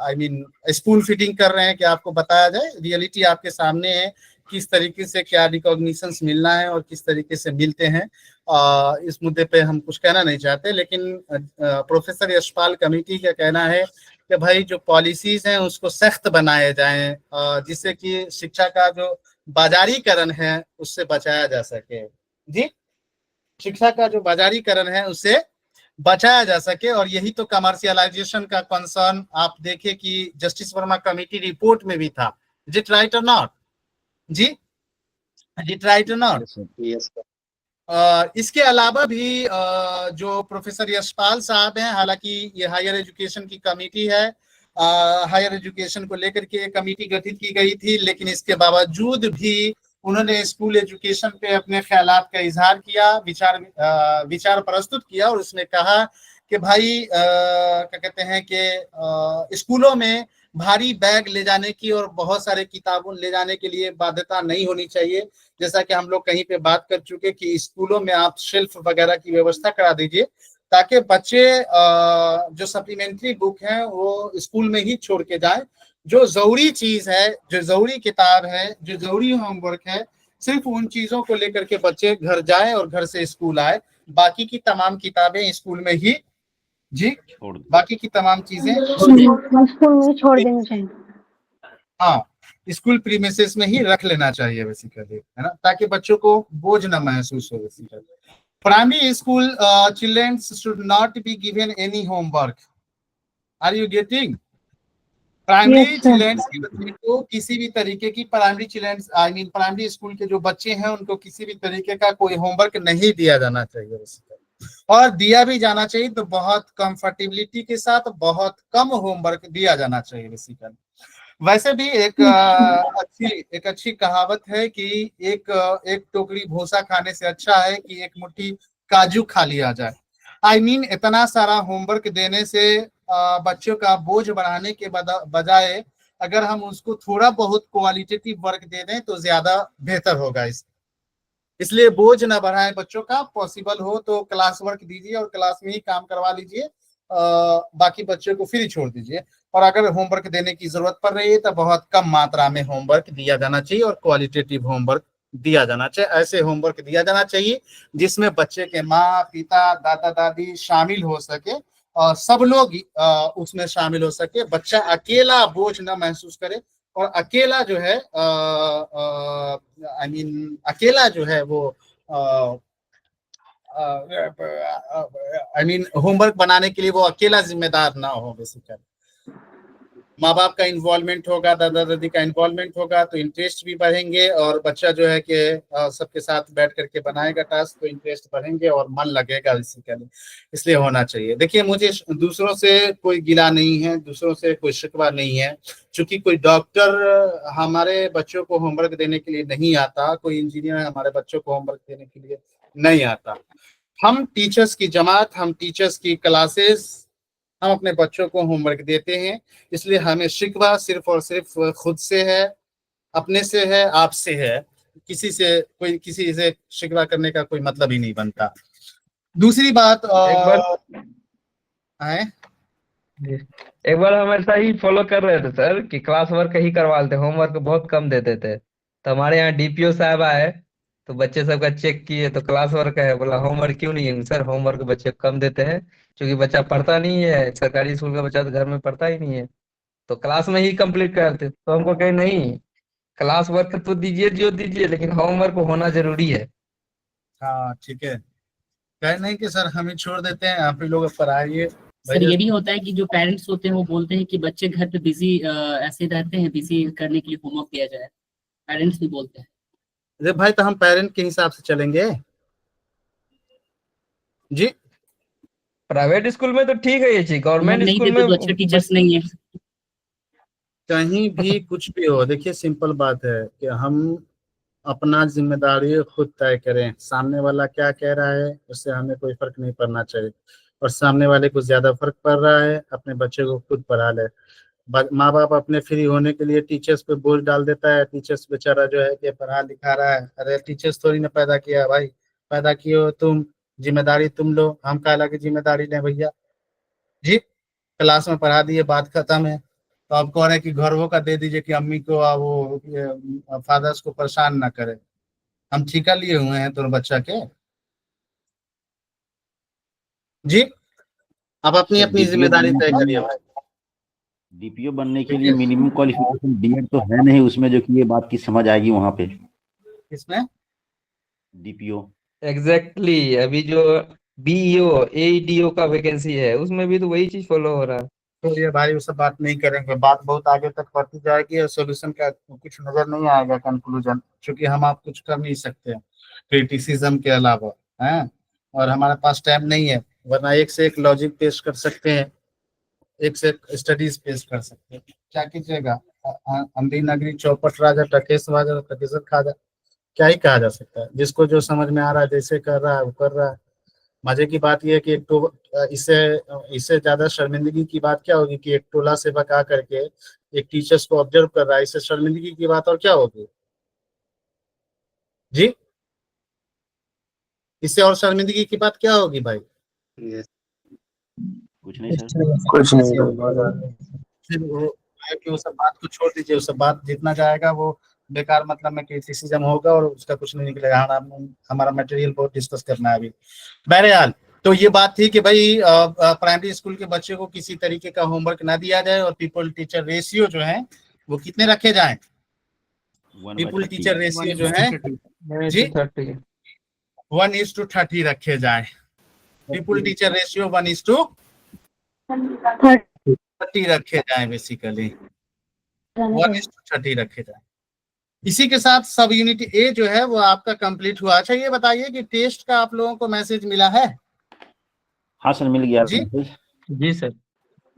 आई मीन स्पून फीडिंग कर रहे हैं कि आपको बताया जाए, रियलिटी आपके सामने है किस तरीके से क्या रिकॉग्निशंस मिलना है और किस तरीके से मिलते हैं। इस मुद्दे पे हम कुछ कहना नहीं चाहते, लेकिन प्रोफेसर यशपाल कमेटी का कहना है कि भाई जो पॉलिसीज हैं उसको सख्त बनाए जाएं, जिससे कि शिक्षा का जो बाजारीकरण है उससे बचाया जा सके। जी, शिक्षा का जो बाजारीकरण है उससे बचाया जा सके। और यही तो कमर्शियलाइजेशन का कंसर्न आप देखें कि जस्टिस वर्मा कमेटी रिपोर्ट में भी था। Is it right or not जी? Is it right or not? इसके अलावा भी जो प्रोफेसर यशपाल साहब हैं, हालांकि ये हायर एजुकेशन की कमेटी है, हायर एजुकेशन को लेकर के कमेटी गठित की गई थी, लेकिन इसके बावजूद भी उन्होंने स्कूल एजुकेशन पे अपने ख्यालात का इजहार किया, विचार प्रस्तुत किया और उसने कहा कि भाई क्या कहते हैं कि स्कूलों में भारी बैग ले जाने की और बहुत सारे किताबों ले जाने के लिए बाध्यता नहीं होनी चाहिए। जैसा कि हम लोग कहीं पे बात कर चुके कि स्कूलों में आप शेल्फ वगैरह की व्यवस्था करा दीजिए ताकि बच्चे जो सप्लीमेंट्री बुक हैं वो स्कूल में ही छोड़ के जाएं। जो जरूरी चीज है, जो जरूरी किताब है, जो जरूरी होमवर्क है, सिर्फ उन चीजों को लेकर के बच्चे घर जाए और घर से स्कूल आए, बाकी की तमाम किताबें स्कूल में ही, जी छोड़ दो। बाकी की तमाम चीजें स्कूल में छोड़ देना चाहिए। हाँ स्कूल प्रीमिसेस में ही रख लेना चाहिए बेसिकली, है ना, ताकि बच्चों को बोझ न महसूस हो basically. Primary school children should not be given any homework. Are you getting? Primary Yes, sir. Childrens के बच्चे को किसी भी तरीके की, primary childrens I mean primary school के जो बच्चे हैं उनको किसी भी तरीके का कोई होमवर्क नहीं दिया जाना चाहिए बेसिकली, और दिया भी जाना चाहिए तो बहुत कंफर्टेबिलिटी के साथ, बहुत कम होमवर्क दिया जाना चाहिए बेसिकली। वैसे भी एक अच्छी कहावत है कि एक टोकरी भूसा खाने से अच्छा है कि एक मुट्ठी काजू खा लिया जाए। आई मीन इतना सारा होमवर्क देने से बच्चों का बोझ बढ़ाने के बजाय अगर हम उसको थोड़ा बहुत क्वालिटेटिव वर्क दे दें तो ज्यादा बेहतर होगा। इसलिए बोझ ना बढ़ाएं बच्चों का, पॉसिबल हो तो क्लास वर्क दीजिए और क्लास में ही काम करवा लीजिए, बाकी बच्चों को फ्री छोड़ दीजिए। और अगर होमवर्क देने की जरूरत पड़ रही है तो बहुत कम मात्रा में होमवर्क दिया जाना चाहिए और क्वालिटेटिव होमवर्क दिया जाना चाहिए। ऐसे होमवर्क दिया जाना चाहिए जिसमें बच्चे के माँ पिता दादा दादी शामिल हो सके और सब लोग उसमें शामिल हो सके, बच्चा अकेला बोझ न महसूस करे और अकेला जो है आई मीन अकेला जो है वो आई मीन होमवर्क बनाने के लिए वो अकेला जिम्मेदार ना हो बेसिकली। माँ बाप का इन्वॉल्वमेंट होगा, दादा दादी का इन्वॉल्वमेंट होगा तो इंटरेस्ट भी बढ़ेंगे और बच्चा जो है कि सबके साथ बैठ करके बनाएगा टास्क तो इंटरेस्ट बढ़ेंगे और मन लगेगा बेसिकली, इसलिए होना चाहिए। देखिए मुझे दूसरों से कोई गिला नहीं है, दूसरों से कोई शिकवा नहीं है, क्योंकि कोई डॉक्टर हमारे बच्चों को होमवर्क देने के लिए नहीं आता, कोई इंजीनियर हमारे बच्चों को होमवर्क देने के लिए नहीं आता। हम टीचर्स की जमात, हम टीचर्स की क्लासेस, हम अपने बच्चों को होमवर्क देते हैं, इसलिए हमें शिकवा सिर्फ और सिर्फ खुद से है, अपने से है, आपसे है, किसी से शिकवा करने का कोई मतलब ही नहीं बनता। दूसरी बात एक बार हम ऐसा ही फॉलो कर रहे थे सर कि क्लास वर्क ही करवा लेते, होमवर्क बहुत कम देते थे। तो हमारे यहाँ डीपीओ साहब आए तो बच्चे सबका चेक किए तो क्लास वर्क है, बोला होमवर्क क्यों नहीं है? सर होमवर्क बच्चे कम देते हैं क्योंकि बच्चा पढ़ता नहीं है, सरकारी स्कूल का बच्चा तो घर में पढ़ता ही नहीं है, तो क्लास में ही कंप्लीट करते। तो हमको कहे नहीं, क्लास वर्क तो दीजिए जो दीजिए लेकिन होमवर्क होना जरूरी है। हाँ ठीक है, कह नहीं कि सर हम ही छोड़ देते हैं, आप ही लोग पढ़ाइए। सर ये भी होता है कि जो पेरेंट्स होते हैं वो बोलते हैं कि बच्चे घर पे बिजी ऐसे रहते हैं, बिजी करने के लिए होमवर्क दिया जाए, पेरेंट्स भी बोलते हैं। अरे भाई तो हम पेरेंट के हिसाब से चलेंगे जी। प्राइवेट स्कूल में तो ठीक है ये चीज, गवर्नमेंट नहीं स्कूल देते में तो अच्छे टीचर्स नहीं है। कहीं भी कुछ भी हो, देखिए सिंपल बात है कि हम अपना जिम्मेदारी खुद तय करें, सामने वाला क्या कह रहा है उससे हमें कोई फर्क नहीं पड़ना चाहिए, और सामने वाले को ज्यादा फर्क पड़ रहा है अपने बच्चे को खुद पढ़ा ले। माँ बाप अपने फ्री होने के लिए टीचर्स पे बोझ डाल देता है, टीचर्स बेचारा जो है कि पढ़ा लिखा रहा है, अरे टीचर्स थोड़ी ना पैदा किया भाई, पैदा किए हो तुम, जिम्मेदारी तुम लो, हम काला की जिम्मेदारी लें भैया जी। क्लास में पढ़ा दिए, बात खत्म है। तो आप कह रहे हैं कि घरों का दे दीजिए कि अम्मी को वो फादर्स को परेशान ना करे, हम ठेका लिए हुए हैं तो बच्चा के जी। आप अपनी अपनी जिम्मेदारी तय करिए भाई। डीपीओ बनने के लिए मिनिमम क्वालिफिकेशन बीएड तो है नहीं उसमें, जो कि ये बात की समझ आएगी वहां पे। किसमें? डीपीओ एग्जैक्टली अभी जो बीईओ एईडीओ का वैकेंसी है उसमें भी तो वही चीज फॉलो हो रहा है। तो ये भाई उससे बात नहीं करेंगे, बात बहुत आगे तक बढ़ती जाएगी और सोल्यूशन का कुछ नजर नहीं आएगा कंक्लूजन, क्योंकि हम आप कुछ कर नहीं सकते क्रिटिसिज्म के अलावा हैं, और हमारे पास टाइम नहीं है, वरना एक से एक लॉजिक पेश कर सकते हैं, एक से एक स्टडीज पेश कर सकते हैं। क्या कीजिएगा, अंधी नगरी चौपट राजा टकेश राजा टकेसर खाजा, क्या ही कहा जा सकता है। जिसको जो समझ में आ रहा है जैसे कर रहा है वो कर रहा है। मजे की बात यह है कि एक तो इससे ज्यादा शर्मिंदगी की बात क्या होगी कि एक टोला से बका करके एक टीचर्स को ऑब्जर्व कर रहा है, इससे शर्मिंदगी की बात और क्या होगी जी? इससे और शर्मिंदगी की बात क्या होगी भाई? कुछ नहीं सर, कुछ नहीं। फिर वो है कि वो सब बात को छोड़ दीजिए, वो सब बात जितना जाएगा वो बेकार मतलब में क्रिटिसिज्म होगा और उसका कुछ नहीं निकलेगा। हमारा मटेरियल बहुत डिस्कस करना है अभी। बहरहाल तो ये बात थी कि भाई प्राइमरी स्कूल के बच्चे को किसी तरीके का होमवर्क ना दिया जाए और पीपल टीचर रेशियो जो है वो कितने रखे जाएं। पीपल टीचर रेशियो जो है जी 1:30 1:30 रखे जाए। पीपल टीचर रेशियो 1:30 रखे जाए, बेसिकली 1:30 रखे जाए। इसी के साथ सब यूनिट ए जो है वो आपका कंप्लीट हुआ। अच्छा ये बताइए कि टेस्ट का आप लोगों को मैसेज मिला है? हाँ सर मिल गया जी जी सर।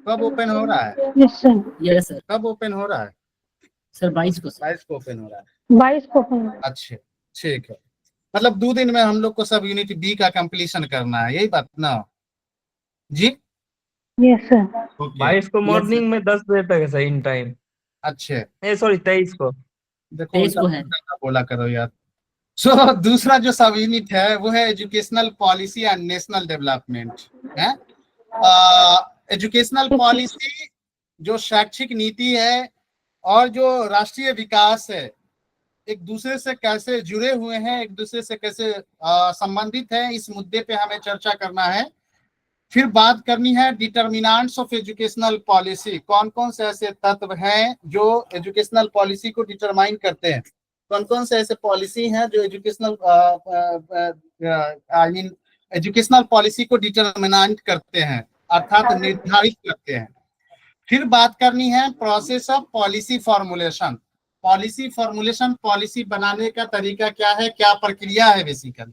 कब ओपन हो रहा है? Yes sir. कब ओपन हो रहा है? सर 22 को सर। 22 को ओपन हो रहा है। 22 को ओपन। अच्छा ठीक है, मतलब 2 दिन में हम लोग को सब यूनिट बी का कंप्लीशन करना है, यही बात ना जी? Yes sir. 22 को मॉर्निंग में 10 बजे तक है सर इन टाइम। अच्छे सॉरी 23 को। देखो 23 को है। उल्टा बोला करो यार। सो दूसरा जो सब यूनिट है वो है educational policy and national development है। एजुकेशनल पॉलिसी जो शैक्षिक नीति है और जो राष्ट्रीय विकास है एक दूसरे से कैसे जुड़े हुए हैं, एक दूसरे से कैसे संबंधित है, इस मुद्दे पे हमें चर्चा करना है। फिर बात करनी है डिटर्मिनेंट्स ऑफ एजुकेशनल पॉलिसी, कौन कौन से ऐसे तत्व हैं जो एजुकेशनल पॉलिसी को डिटरमाइन करते हैं, कौन कौन से ऐसे पॉलिसी हैं जो educational I mean educational policy को डिटरमिनेंट करते हैं, अर्थात निर्धारित करते हैं। फिर बात करनी है process of policy formulation, policy formulation, policy बनाने का तरीका क्या है, क्या प्रक्रिया है बेसिकली।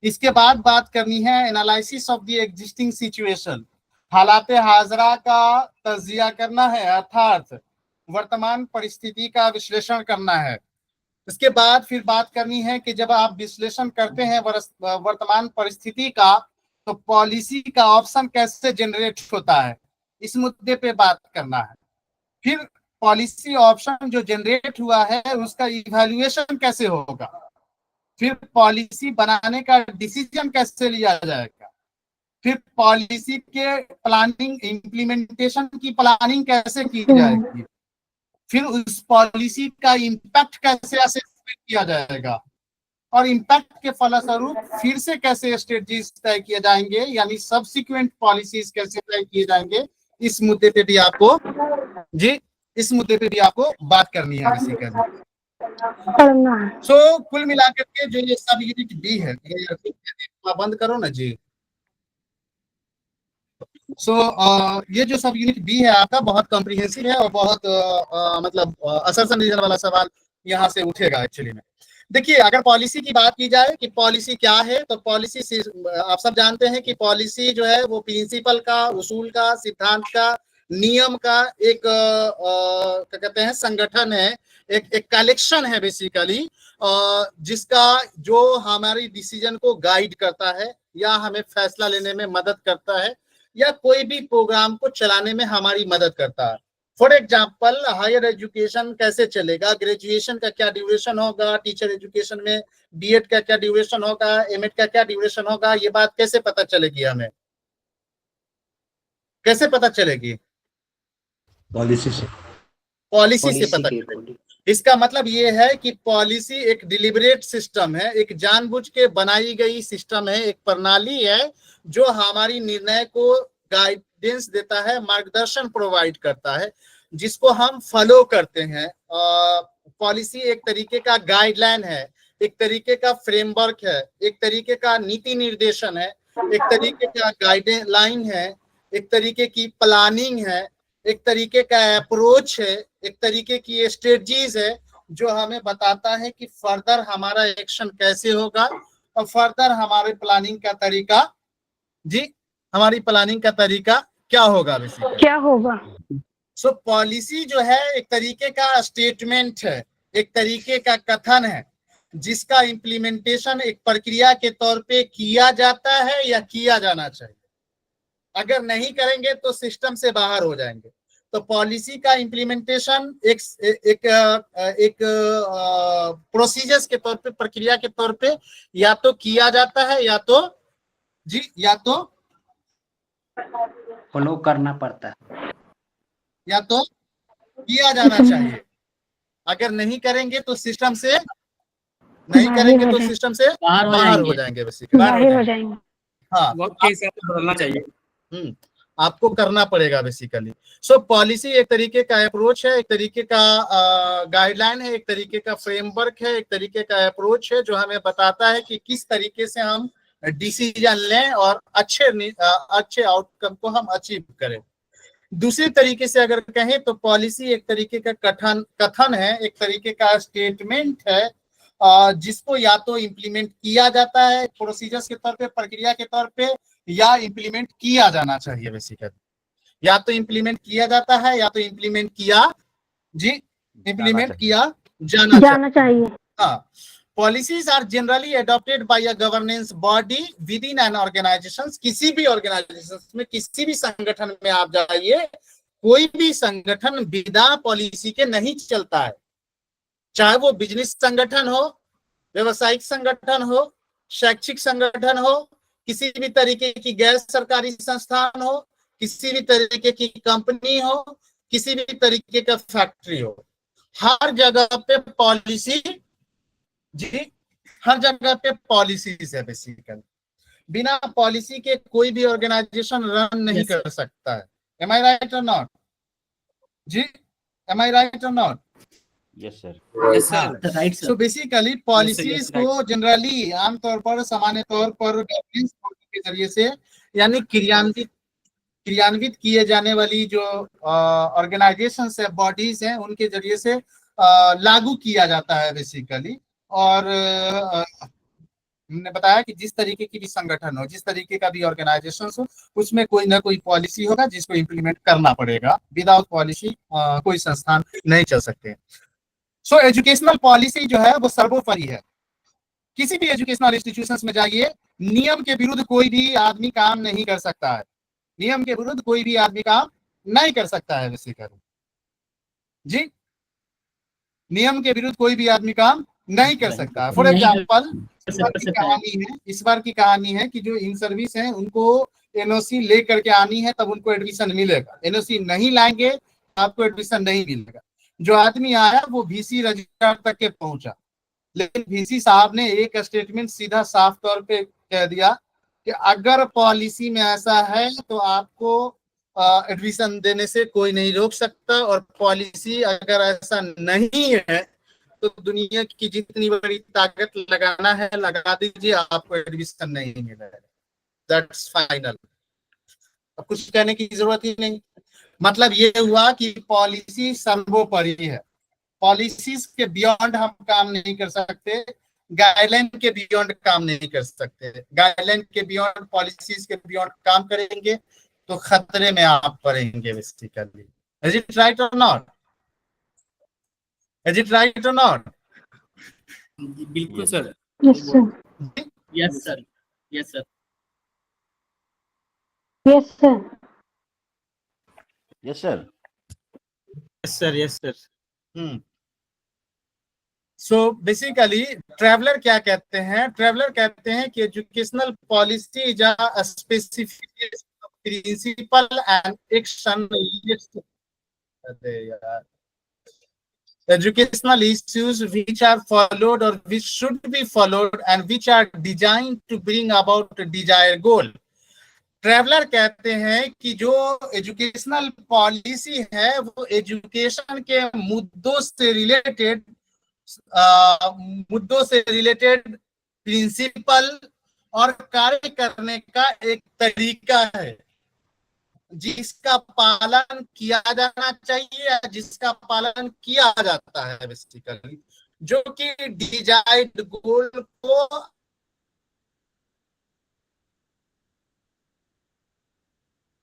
इसके बाद बात करनी है analysis of the existing situation, हालात हाजरा का तजिया करना है, अर्थात वर्तमान परिस्थिति का विश्लेषण करना है। इसके बाद फिर बात करनी है कि जब आप विश्लेषण करते हैं वर्तमान परिस्थिति का तो पॉलिसी का ऑप्शन कैसे जनरेट होता है, इस मुद्दे पे बात करना है। फिर पॉलिसी ऑप्शन जो जनरेट हुआ है उसका इवैल्यूएशन कैसे होगा, फिर पॉलिसी बनाने का डिसीजन कैसे लिया जाएगा, फिर पॉलिसी के प्लानिंग इम्प्लीमेंटेशन की प्लानिंग कैसे की जाएगी, फिर उस पॉलिसी का इम्पैक्ट कैसे असेसमेंट किया जाएगा और इम्पैक्ट के फलस्वरूप फिर से कैसे स्ट्रेटजीज तय किए जाएंगे, यानी सब्सिक्वेंट पॉलिसीज कैसे तय किए जाएंगे। इस मुद्दे पे भी आपको जी इस मुद्दे पे भी आपको बात करनी है बेसिकली। सो कुल मिलाकर के जो ये सब यूनिट बी है, बंद करो ना जी। सो ये जो सब यूनिट बी है आपका बहुत कॉम्प्रिहेंसिव है और बहुत मतलब असरसन रीजन वाला सवाल यहाँ से उठेगा एक्चुअली में। देखिए अगर पॉलिसी की बात की जाए कि पॉलिसी क्या है, तो पॉलिसी आप सब जानते हैं कि पॉलिसी जो है वो प्रिंसिपल का, उसूल का, सिद्धांत का, नियम का एक क्या कहते हैं संगठन है, एक कलेक्शन है बेसिकली, जिसका जो हमारी डिसीजन को गाइड करता है या हमें फैसला लेने में मदद करता है या कोई भी प्रोग्राम को चलाने में हमारी मदद करता है। फॉर एग्जाम्पल हायर एजुकेशन कैसे चलेगा, ग्रेजुएशन का क्या ड्यूरेशन होगा, टीचर एजुकेशन में बीएड का क्या ड्यूरेशन होगा, एमएड का क्या ड्यूरेशन होगा, ये बात कैसे पता चलेगी, हमें कैसे पता चलेगी? पॉलिसी से पता चलेगी। इसका मतलब ये है कि पॉलिसी एक डिलिबरेट सिस्टम है, एक जानबूझ के बनाई गई सिस्टम है, एक प्रणाली है जो हमारी निर्णय को गाइडेंस देता है, मार्गदर्शन प्रोवाइड करता है, जिसको हम फॉलो करते हैं। पॉलिसी एक तरीके का गाइडलाइन है, एक तरीके का फ्रेमवर्क है, एक तरीके का नीति निर्देशन है, एक तरीके का गाइडलाइन है, एक तरीके की प्लानिंग है, एक तरीके का अप्रोच है, एक तरीके की स्ट्रेटजीज है जो हमें बताता है कि फर्दर हमारा एक्शन कैसे होगा और फर्दर हमारे प्लानिंग का तरीका जी हमारी प्लानिंग का तरीका क्या होगा बेसिकली, क्या होगा। सो पॉलिसी जो है एक तरीके का स्टेटमेंट है, एक तरीके का कथन है जिसका इम्प्लीमेंटेशन एक प्रक्रिया के तौर पे किया जाता है या किया जाना चाहिए। अगर नहीं करेंगे तो सिस्टम से बाहर हो जाएंगे। तो पॉलिसी का इम्प्लीमेंटेशन एक प्रोसीजर्स के तौर पे, प्रक्रिया के तौर पे या तो किया जाता है या तो फॉलो करना पड़ता है या तो किया जाना चाहिए। अगर नहीं करेंगे तो सिस्टम से नहीं करेंगे तो सिस्टम से बाहर हो जाएंगे बेसिकली, बाहर हो जाएंगे। हाँ वक्त के हिसाब से बदलना चाहिए। आपको करना पड़ेगा बेसिकली। सो पॉलिसी एक तरीके का अप्रोच है, एक तरीके का गाइडलाइन है, एक तरीके का फ्रेमवर्क है, एक तरीके का अप्रोच है जो हमें बताता है कि किस तरीके से हम डिसीजन लें और अच्छे आउटकम को हम अचीव करें। दूसरी तरीके से अगर कहें तो पॉलिसी एक तरीके का कथन है, एक तरीके का स्टेटमेंट है जिसको या तो इम्प्लीमेंट किया जाता है प्रोसीजर्स के तौर पे, प्रक्रिया के तौर पे, या इम्प्लीमेंट किया जाना चाहिए बेसिकली। या तो इम्प्लीमेंट किया जाता है या तो इम्प्लीमेंट किया जाना चाहिए। हाँ, policies are generally adopted by a governance body within an organisation. किसी भी ऑर्गेनाइजेशन में, किसी भी संगठन में आप जाइए, कोई भी संगठन बिना पॉलिसी के नहीं चलता है, चाहे वो बिजनेस संगठन हो, व्यवसायिक संगठन हो, शैक्षिक संगठन हो, किसी भी तरीके की गैर सरकारी संस्थान हो, किसी भी तरीके की कंपनी हो, किसी भी तरीके का फैक्ट्री हो, हर जगह पे पॉलिसी हर जगह पे पॉलिसीज है बेसिकली। बिना पॉलिसी के कोई भी ऑर्गेनाइजेशन रन नहीं कर सकता है। Am I right or not जी? Am I right or not? Yes sir, yes sir, right sir. So basically policies को जनरली आमतौर पर, सामान्य तौर पर गवर्नेंस के जरिए से, यानी क्रियान्वित किए जाने वाली जो ऑर्गेनाइजेशंस है, बॉडीज हैं, उनके जरिए से लागू किया जाता है बेसिकली। और हमने बताया कि जिस तरीके की भी संगठन हो, जिस तरीके का भी ऑर्गेनाइजेशन हो, उसमें कोई ना कोई पॉलिसी होगा जिसको इम्प्लीमेंट करना पड़ेगा। विदाउट पॉलिसी कोई संस्थान नहीं चल सकते। सो एजुकेशनल पॉलिसी जो है वो सर्वोपरि है। किसी भी एजुकेशनल इंस्टीट्यूशंस में जाइए, नियम के विरुद्ध कोई भी आदमी काम नहीं कर सकता है। नियम के विरुद्ध कोई भी आदमी काम नहीं कर सकता है बेसिकली जी। नियम के विरुद्ध कोई भी आदमी काम नहीं कर सकता है। फॉर एग्जाम्पल, इस बार की कहानी है कि जो इन सर्विस है उनको एनओसी ले करके आनी है, तब उनको एडमिशन मिलेगा। एनओसी नहीं लाएंगे आपको एडमिशन नहीं मिलेगा। जो आदमी आया वो वीसी रजिस्ट्रार तक के पहुंचा, लेकिन वीसी साहब ने एक स्टेटमेंट सीधा साफ तौर पे कह दिया कि अगर पॉलिसी में ऐसा है तो आपको एडमिशन देने से कोई नहीं रोक सकता, और पॉलिसी अगर ऐसा नहीं है तो दुनिया की जितनी बड़ी ताकत लगाना है लगा दीजिए, आपको एडमिशन नहीं मिलेगा। That's final. अब कुछ कहने की जरूरत ही नहीं। मतलब ये हुआ कि पॉलिसी सर्वोपरि है। पॉलिसीज के बियॉन्ड हम काम नहीं कर सकते, गाइडलाइन के बियॉन्ड काम नहीं कर सकते। गाइडलाइन के बियॉन्ड, पॉलिसीज के बियॉन्ड काम करेंगे तो खतरे में आप पड़ेंगे basically. Is it right or not? Is it right or not? बिल्कुल sir. Yes sir, yes sir, yes sir, yes sir, yes sir, yes sir, yes sir. So basically traveller क्या कहते हैं? ट्रैवलर कहते हैं कि educational policy is a specific principle and action educational issues which are followed or which should be followed and which are designed to bring about a desired goal. Traveller कहते हैं कि जो एजुकेशनल पॉलिसी है वो education के मुद्दों से related principal और कार्य करने का एक तरीका है जिसका पालन किया जाना चाहिए या जिसका पालन किया जाता है बेसिकली, जो कि डिजायर्ड गोल को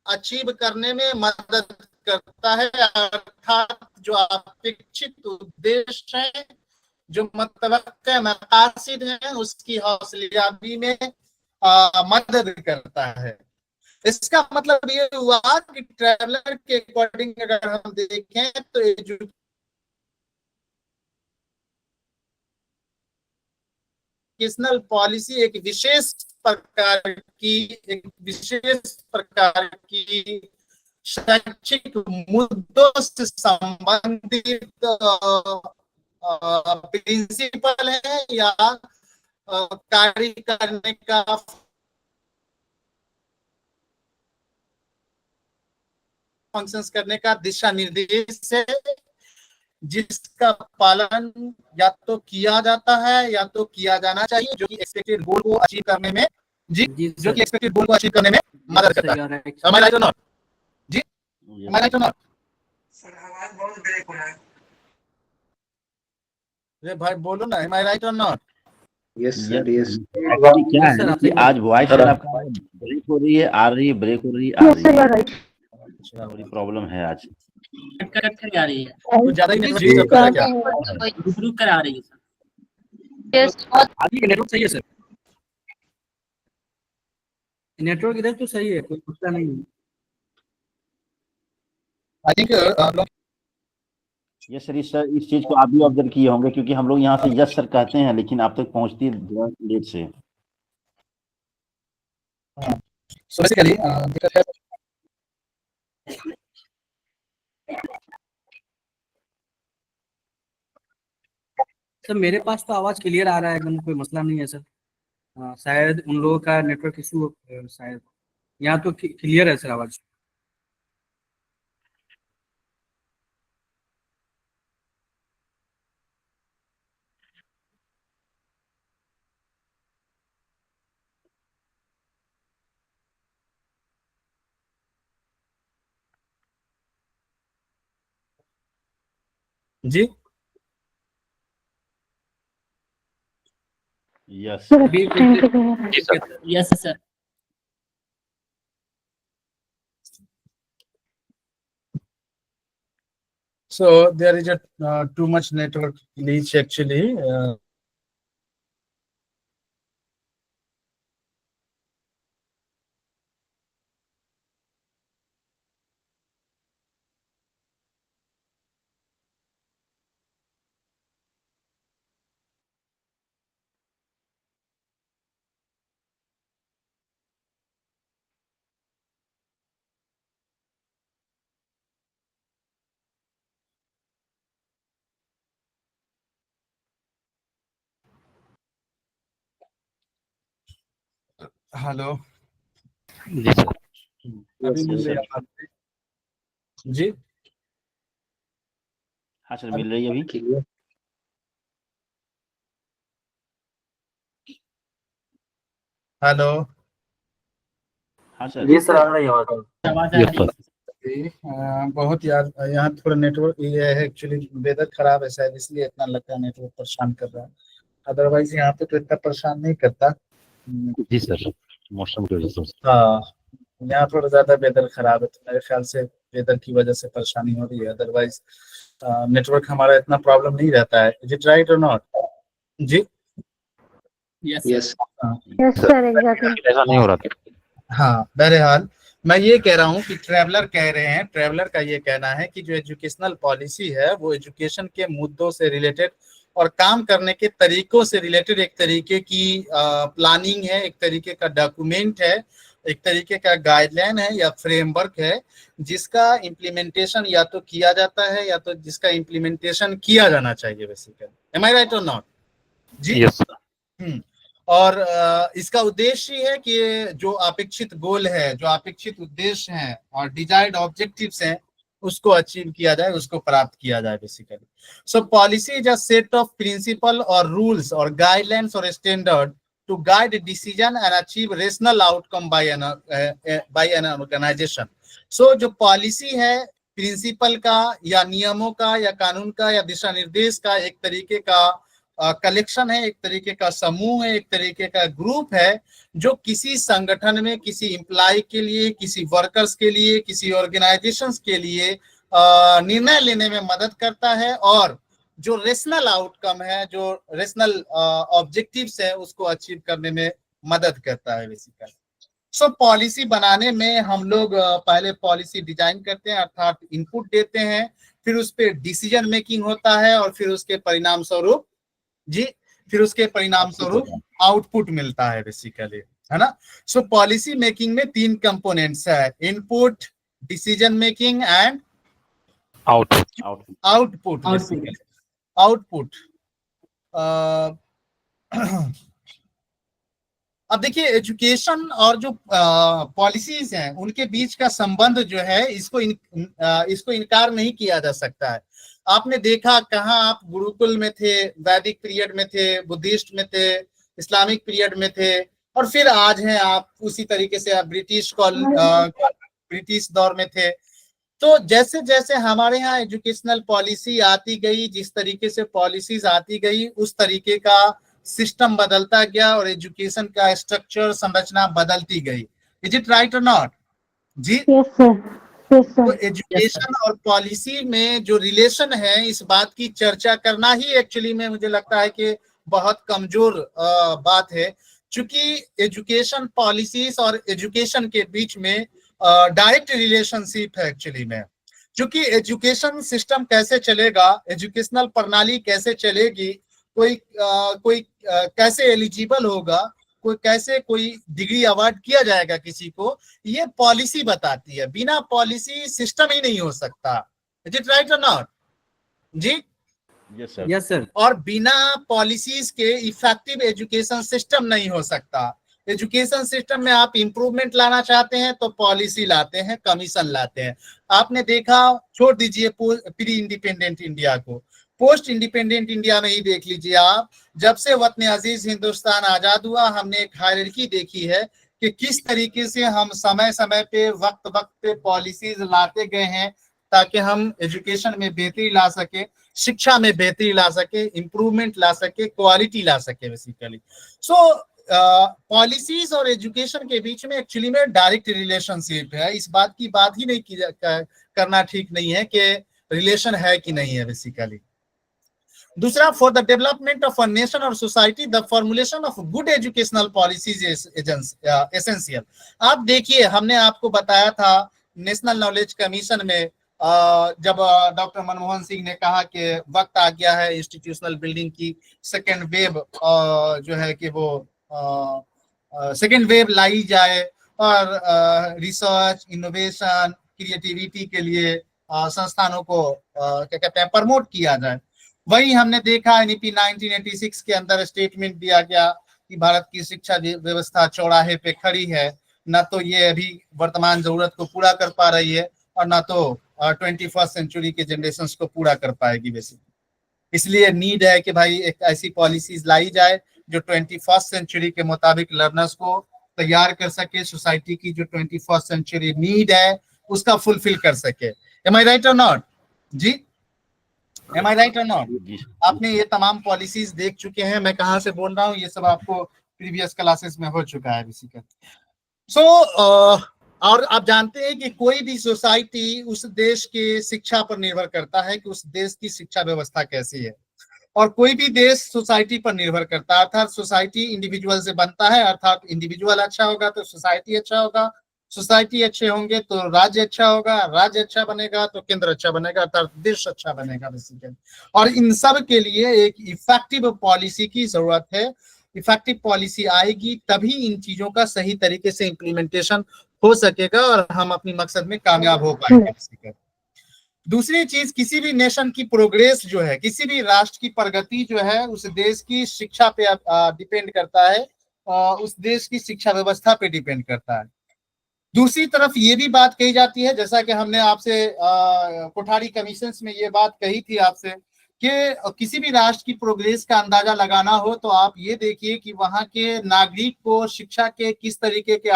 अचीव करने में मदद करता है। अर्थात जो अपेक्षित उद्देश्य है, जो मतवक्का मकासिद है, उसकी हौसलाअफजाई में मदद करता है। इसका मतलब ये हुआ कि ट्रैवलर के अकॉर्डिंग अगर हम देखें तो एजुकेशनल पॉलिसी एक विशेष प्रकार की शैक्षिक मुद्दों से संबंधित प्रिंसिपल है या कार्य करने का फंक्शंस करने का दिशा निर्देश है, जिसका पालन या तो किया जाता है या तो किया जाना चाहिए, जो कि एक्सपेक्टेड गोल को अचीव करने में जो कि एक्सपेक्टेड गोल को अचीव करने में मदद करता है। Am I right or not? Ji, am I right or not? अरे भाई बोलो ना, am I right or not? Yes sir, yes. Actually क्या है ना कि आज वॉइस आपका ब्रेक हो रही है, आ रही है, ब्रेक हो रही है, आ रही है, बड़ी प्रॉब्लम है आज। कट कर आ रही है, कुछ ज्यादा ही नेटवर्क डिस्टर्ब कर रहा है क्या? रुक कर आ रही है सर। यस आदमी का नेटवर्क सही है सर, नेटवर्क इधर तो सही है, कोई मसला नहीं है। आई थिंक यस सर, इस चीज को आप भी ऑब्जर्व किए होंगे, क्योंकि हम लोग यहाँ से यस सर कहते हैं लेकिन आप तक पहुँचती है लेट से। so basically दिक्कत है। सर मेरे पास तो आवाज क्लियर आ रहा है एकदम, कोई मसला नहीं है सर। शायद उन लोगों का नेटवर्क इशू, शायद यहाँ तो क्लियर है सर आवाज। जी yes yes sir. so there is a too much network glitch actually. Hello जी सर। अभी मिल रही है आवाज? जी हाँ सर, मिल रही है अभी। हेलो हाँ सर, जी सर, आ रही है आवाज। आवाज आ रही है। बहुत यार यहाँ थोड़ा नेटवर्क ये है, एक्चुअली वेदर खराब है शायद, इसलिए इतना लगता है नेटवर्क परेशान कर रहा है। अदरवाइज यहाँ पे तो इतना परेशान नहीं करता। जी सर, मौसम की वजह से। हाँ यहाँ थोड़ा ज्यादा वेदर खराब है, तो मेरे ख्याल से वेदर की वजह से परेशानी हो रही है। अदरवाइज नेटवर्क हमारा इतना प्रॉब्लम नहीं रहता है। Is it right or not? जी यस यस सर एग्जैक्टली। ऐसा नहीं हो रहा था। हाँ, बहरहाल मैं ये कह रहा हूँ कि ट्रैवलर कह रहे हैं, ट्रैवलर का ये कहना है कि जो एजुकेशनल पॉलिसी है वो एजुकेशन के मुद्दों से रिलेटेड और काम करने के तरीकों से रिलेटेड एक तरीके की प्लानिंग है, एक तरीके का डॉक्यूमेंट है, एक तरीके का गाइडलाइन है या फ्रेमवर्क है, जिसका इम्प्लीमेंटेशन या तो किया जाता है या तो जिसका इम्प्लीमेंटेशन किया जाना चाहिए basically. Am I right or not? जी यस सर। और इसका उद्देश्य है कि जो अपेक्षित गोल है, जो अपेक्षित उद्देश्य हैं और डिजायर्ड ऑब्जेक्टिव्स हैं, उसको अचीव किया जाए, उसको प्राप्त किया जाए basically. So policy is a set of principle और रूल्स और गाइडलाइंस और standard to guide decision and achieve rational outcome by an organisation. So जो पॉलिसी है प्रिंसिपल का या नियमों का या कानून का या दिशा निर्देश का एक तरीके का कलेक्शन है, एक तरीके का समूह है, एक तरीके का ग्रुप है, जो किसी संगठन में किसी एम्प्लॉय के लिए, किसी वर्कर्स के लिए, किसी ऑर्गेनाइजेशंस के लिए निर्णय लेने में मदद करता है और जो रेशनल आउटकम है, जो रेशनल ऑब्जेक्टिव्स है, उसको अचीव करने में मदद करता है बेसिकली। सो पॉलिसी बनाने में हम लोग पहले पॉलिसी डिजाइन करते हैं, अर्थात इनपुट देते हैं, फिर उस पर डिसीजन मेकिंग होता है और फिर उसके परिणाम स्वरूप आउटपुट मिलता है बेसिकली, है ना। सो पॉलिसी मेकिंग में 3 कंपोनेंट्स है, input, decision making and output. Output. अब देखिए एजुकेशन और जो पॉलिसीज हैं उनके बीच का संबंध जो है इसको इनकार नहीं किया जा सकता है। आपने देखा कहाँ आप गुरुकुल में थे, वैदिक पीरियड में थे, बुद्धिस्ट में थे, इस्लामिक पीरियड में थे, और फिर आज हैं आप उसी तरीके से आप ब्रिटिश दौर में थे। तो जैसे जैसे हमारे यहाँ एजुकेशनल पॉलिसी आती गई, जिस तरीके से पॉलिसीज आती गई, उस तरीके का सिस्टम बदलता गया और एजुकेशन का स्ट्रक्चर संरचना बदलती गई। Is it right or not जी? यस सर, यस तो सर। एजुकेशन और पॉलिसी में जो रिलेशन है, इस बात की चर्चा करना ही एक्चुअली में मुझे लगता है कि बहुत कमजोर बात है, क्योंकि एजुकेशन पॉलिसीज और एजुकेशन के बीच में डायरेक्ट रिलेशनशिप है एक्चुअली में। क्योंकि एजुकेशन सिस्टम कैसे चलेगा, एजुकेशनल प्रणाली कैसे चलेगी, कोई कैसे एलिजिबल होगा, कोई डिग्री अवार्ड किया जाएगा किसी को, ये पॉलिसी बताती है। बिना पॉलिसी सिस्टम ही नहीं हो सकता। Is it right or not जी? Yes sir. Yes sir. और बिना पॉलिसीज के इफेक्टिव एजुकेशन सिस्टम नहीं हो सकता। एजुकेशन सिस्टम में आप इंप्रूवमेंट लाना चाहते हैं तो पॉलिसी लाते हैं, कमीशन लाते हैं। आपने देखा, छोड़ दीजिए प्री इंडिपेंडेंट इंडिया को, पोस्ट इंडिपेंडेंट इंडिया में ही देख लीजिए आप, जब से वतन अजीज हिंदुस्तान आजाद हुआ, हमने एक हायरार्की देखी है कि किस तरीके से हम समय समय पे वक्त पे पॉलिसीज लाते गए हैं ताकि हम एजुकेशन में बेहतरी ला सके, शिक्षा में बेहतरी ला सके, इंप्रूवमेंट ला सके, क्वालिटी ला सके बेसिकली। सो पॉलिसीज और एजुकेशन के बीच में एक्चुअली में डायरेक्ट रिलेशनशिप है। इस बात की बात ही नहीं करना ठीक नहीं है कि रिलेशन है कि नहीं है बेसिकली। दूसरा, for the development of a nation और society the formulation of good educational policies is essential. आप देखिए, हमने आपको बताया था नेशनल नॉलेज कमीशन में जब डॉक्टर मनमोहन सिंह ने कहा कि वक्त आ गया है इंस्टीट्यूशनल बिल्डिंग की सेकेंड वेव जो है कि वो सेकेंड वेव लाई जाए और रिसर्च, इनोवेशन, क्रिएटिविटी के लिए संस्थानों को क्या कहते हैं प्रमोट किया जाए। वही हमने देखा एनईपी 1986 के अंदर स्टेटमेंट दिया गया कि भारत की शिक्षा व्यवस्था चौराहे पे खड़ी है, न तो ये अभी वर्तमान जरूरत को पूरा कर पा रही है और न तो 21st सेंचुरी के जनरेशन को पूरा कर पाएगी बेसिकली। इसलिए नीड है कि भाई एक ऐसी पॉलिसीज लाई जाए जो 21st सेंचुरी के मुताबिक लर्नर्स को तैयार कर सके, सोसाइटी की जो 21st सेंचुरी नीड है उसका फुलफिल कर सके। Am I right or not जी? Am I right or not? आपने ये तमाम पॉलिसीज देख चुके हैं, मैं कहाँ से बोल रहा हूँ ये सब आपको प्रीवियस क्लासेस में हो चुका है बेसिकली। सो और आप जानते हैं कि कोई भी सोसाइटी उस देश के शिक्षा पर निर्भर करता है कि उस देश की शिक्षा व्यवस्था कैसी है, और कोई भी देश सोसाइटी पर निर्भर करता है। अर्थात सोसाइटी इंडिविजुअल से बनता है, अर्थात इंडिविजुअल अच्छा होगा तो सोसाइटी अच्छा होगा, सोसाइटी अच्छे होंगे तो राज्य अच्छा होगा, राज्य अच्छा बनेगा तो केंद्र अच्छा बनेगा, अर्थात देश अच्छा बनेगा बेसिकली। और इन सब के लिए एक इफेक्टिव पॉलिसी की जरूरत है। इफेक्टिव पॉलिसी आएगी तभी इन चीजों का सही तरीके से इम्प्लीमेंटेशन हो सकेगा और हम अपनी मकसद में कामयाब हो पाएंगे। दूसरी चीज, किसी भी नेशन की प्रोग्रेस जो है, किसी भी राष्ट्र की प्रगति जो है, उस देश की शिक्षा पे डिपेंड करता है, उस देश की शिक्षा व्यवस्था पे डिपेंड करता है। दूसरी तरफ ये भी बात कही जाती है, जैसा कि हमने आपसे कोठारी कमीशन में ये बात कही थी आपसे, कि किसी भी राष्ट्र की प्रोग्रेस का अंदाजा लगाना हो तो आप ये देखिए कि वहां के नागरिक को शिक्षा के किस तरीके के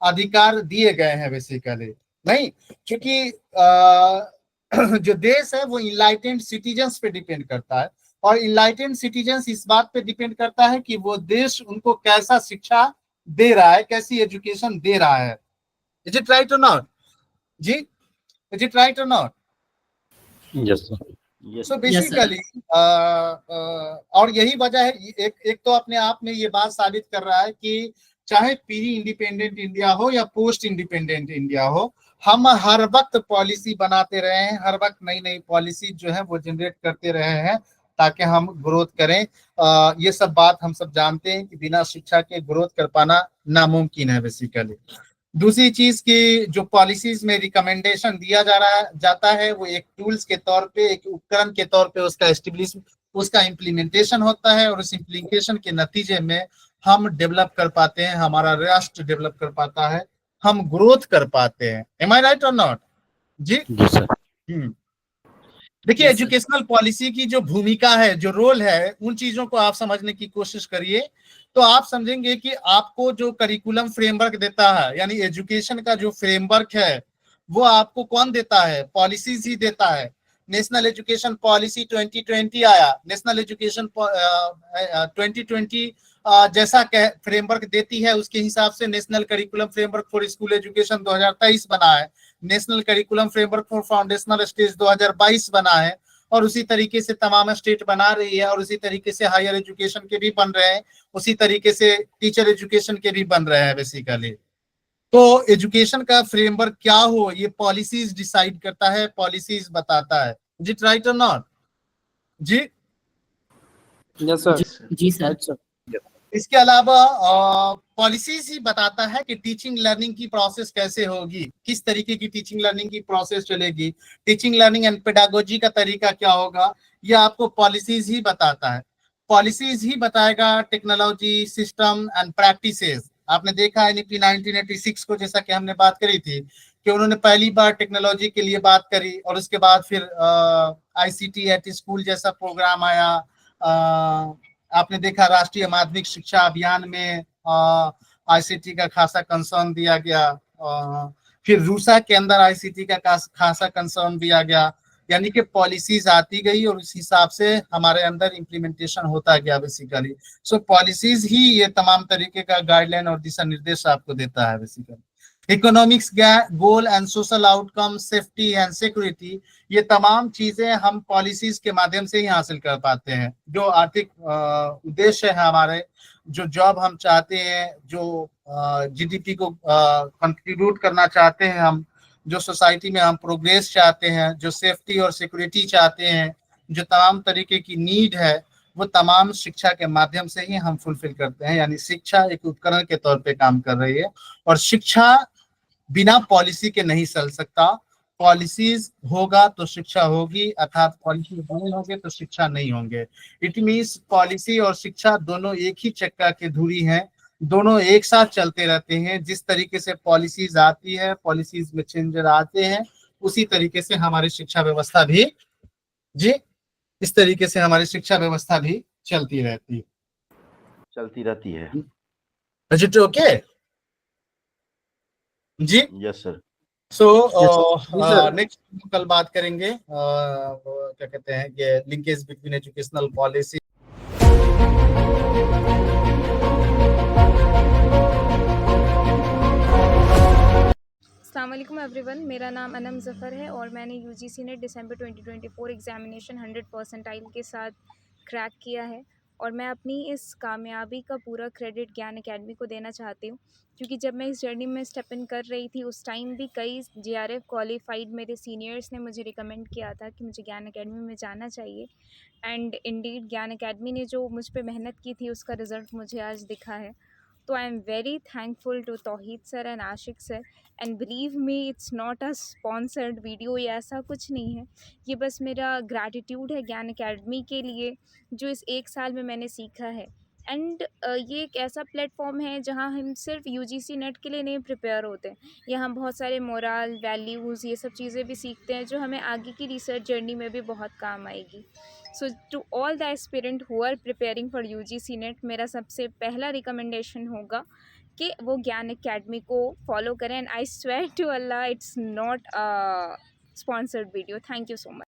अधिकार दिए गए हैं बेसिकली। नहीं, क्योंकि जो देश है वो इनलाइटेंड सिटीजन्स पे डिपेंड करता है, और इनलाइटेंड सिटीजन्स इस बात पे डिपेंड करता है कि वो देश उनको कैसा शिक्षा दे रहा है, कैसी एजुकेशन दे रहा है। Is it right or not जी? Is it right or not? Yes sir. So basically और यही वजह है, एक तो अपने आप में ये बात साबित कर रहा है कि चाहे प्री इंडिपेंडेंट इंडिया हो या पोस्ट इंडिपेंडेंट इंडिया हो, हम हर वक्त पॉलिसी बनाते रहे हैं, हर वक्त नई नई पॉलिसी जो है वो जनरेट करते रहे हैं ताकि हम ग्रोथ करें। ये सब बात हम सब जानते हैं कि बिना शिक्षा के ग्रोथ कर पाना नामुमकिन है बेसिकली। दूसरी चीज की जो पॉलिसीज में रिकमेंडेशन दिया जाता है वो एक टूल्स के तौर पे, एक उपकरण के तौर पे उसका उसका इम्प्लीमेंटेशन होता है और उस इम्प्लीमेंटेशन के नतीजे में हम डेवलप कर पाते हैं, हमारा राष्ट्र डेवलप कर पाता है, हम ग्रोथ कर पाते हैं। Am I right or not जी? जी सर। देखिए, Yes, sir. एजुकेशनल पॉलिसी की जो भूमिका है, जो रोल है, उन चीजों को आप समझने की कोशिश करिए तो आप समझेंगे कि आपको जो करिकुलम फ्रेमवर्क देता है, यानी एजुकेशन का जो फ्रेमवर्क है, वो आपको कौन देता है? पॉलिसीज ही देता है। नेशनल एजुकेशन पॉलिसी 2020 आया, नेशनल एजुकेशन 2020 जैसा फ्रेमवर्क देती है, उसके हिसाब से national curriculum framework for school education 2023 बना है, national curriculum framework for foundational stage 2022 बना है, और उसी तरीके से तमाम स्टेट बना रही है, और उसी तरीके से हायर एजुकेशन के भी बन रहे हैं, उसी तरीके से टीचर एजुकेशन के भी बन रहे हैं बेसिकली। तो एजुकेशन का फ्रेमवर्क क्या हो, ये पॉलिसीज डिसाइड करता है, पॉलिसीज बताता है। Is it right or not जी? Yes sir. जी सर। इसके अलावा पॉलिसीज ही बताता है कि टीचिंग लर्निंग की प्रोसेस कैसे होगी, किस तरीके की टीचिंग लर्निंग की प्रोसेस चलेगी, टीचिंग लर्निंग एंड पेडागोजी का तरीका क्या होगा, ये आपको पॉलिसीज ही बताता है। पॉलिसीज ही बताएगा टेक्नोलॉजी, सिस्टम एंड प्रैक्टिसेस। आपने देखा है NEP 1986 को, जैसा कि हमने बात करी थी, कि उन्होंने पहली बार टेक्नोलॉजी के लिए बात करी, और उसके बाद फिर ICT एट स्कूल जैसा प्रोग्राम आया। आपने देखा राष्ट्रीय माध्यमिक शिक्षा अभियान में ICT का खासा कंसर्न दिया गया, फिर रूसा के अंदर ICT का खासा कंसर्न दिया गया। यानी कि पॉलिसीज आती गई और उस हिसाब से हमारे अंदर इम्प्लीमेंटेशन होता गया बेसिकली। सो पॉलिसीज ही ये तमाम तरीके का गाइडलाइन और दिशा निर्देश आपको देता है basically. Economics goal and social outcome, safety and security, ये तमाम चीजें हम पॉलिसीज के माध्यम से ही हासिल कर पाते हैं। जो आर्थिक उद्देश्य है हमारे, जो जॉब हम चाहते हैं, जो GDP को कंट्रीब्यूट करना चाहते हैं हम, जो सोसाइटी में हम प्रोग्रेस चाहते हैं, जो सेफ्टी और सिक्योरिटी चाहते हैं, जो तमाम तरीके की नीड है, वो तमाम शिक्षा के माध्यम से ही हम फुलफिल करते हैं। यानी शिक्षा एक उपकरण के तौर पे काम कर रही है, और शिक्षा बिना पॉलिसी के नहीं चल सकता। पॉलिसीज होगा तो शिक्षा होगी, अर्थात पॉलिसी नहीं होंगे तो शिक्षा नहीं होंगे। इट मीन्स पॉलिसी और शिक्षा दोनों एक ही चक्का की धुरी हैं, दोनों एक साथ चलते रहते हैं। जिस तरीके से पॉलिसीज आती है, पॉलिसीज में चेंजेस आते हैं, उसी तरीके से हमारी शिक्षा व्यवस्था भी जी, इस तरीके से हमारी शिक्षा व्यवस्था भी चलती रहती है। इज इट ओके जी? Yes sir. सो नेक्स्ट कल बात करेंगे क्या कहते हैं कि लिंकेज बिटवीन एजुकेशनल पॉलिसी। अस्सलाम वालेकुम एवरीवन, मेरा नाम अनम ज़फ़र है और मैंने UGC नेट दिसंबर 2024 एग्ज़ामिनेशन 100 परसेंटाइल के साथ क्रैक किया है, और मैं अपनी इस कामयाबी का पूरा क्रेडिट ज्ञान एकेडमी को देना चाहती हूँ, क्योंकि जब मैं इस जर्नी में स्टेप इन कर रही थी उस टाइम भी कई JRF क्वालिफाइड मेरे सीनियर्स ने मुझे रिकमेंड किया था कि मुझे ज्ञान एकेडमी में जाना चाहिए। एंड इंडीड ज्ञान एकेडमी ने जो मुझ पर मेहनत की थी उसका रिज़ल्ट मुझे आज दिखा है। तो I am very thankful to Tauheed sir and Ashiq sir, and believe me it's not a sponsored video या ऐसा कुछ नहीं है, ये बस मेरा ग्रैटिट्यूड है ज्ञान एकेडमी के लिए जो इस 1 साल में मैंने सीखा है। एंड ये एक ऐसा प्लेटफॉर्म है जहाँ हम सिर्फ UGC नेट के लिए नहीं प्रिपेयर होते हैं, यहाँ बहुत सारे मोरल वैल्यूज़ ये सब चीज़ें भी सीखते हैं जो हमें आगे की रिसर्च जर्नी में भी बहुत काम आएगी। So to all the aspirant who are preparing for UGC net, मेरा सबसे पहला रिकमेंडेशन होगा कि वो ज्ञान एकेडमी को फॉलो करें, and I swear to Allah it's not a sponsored video. Thank you so much.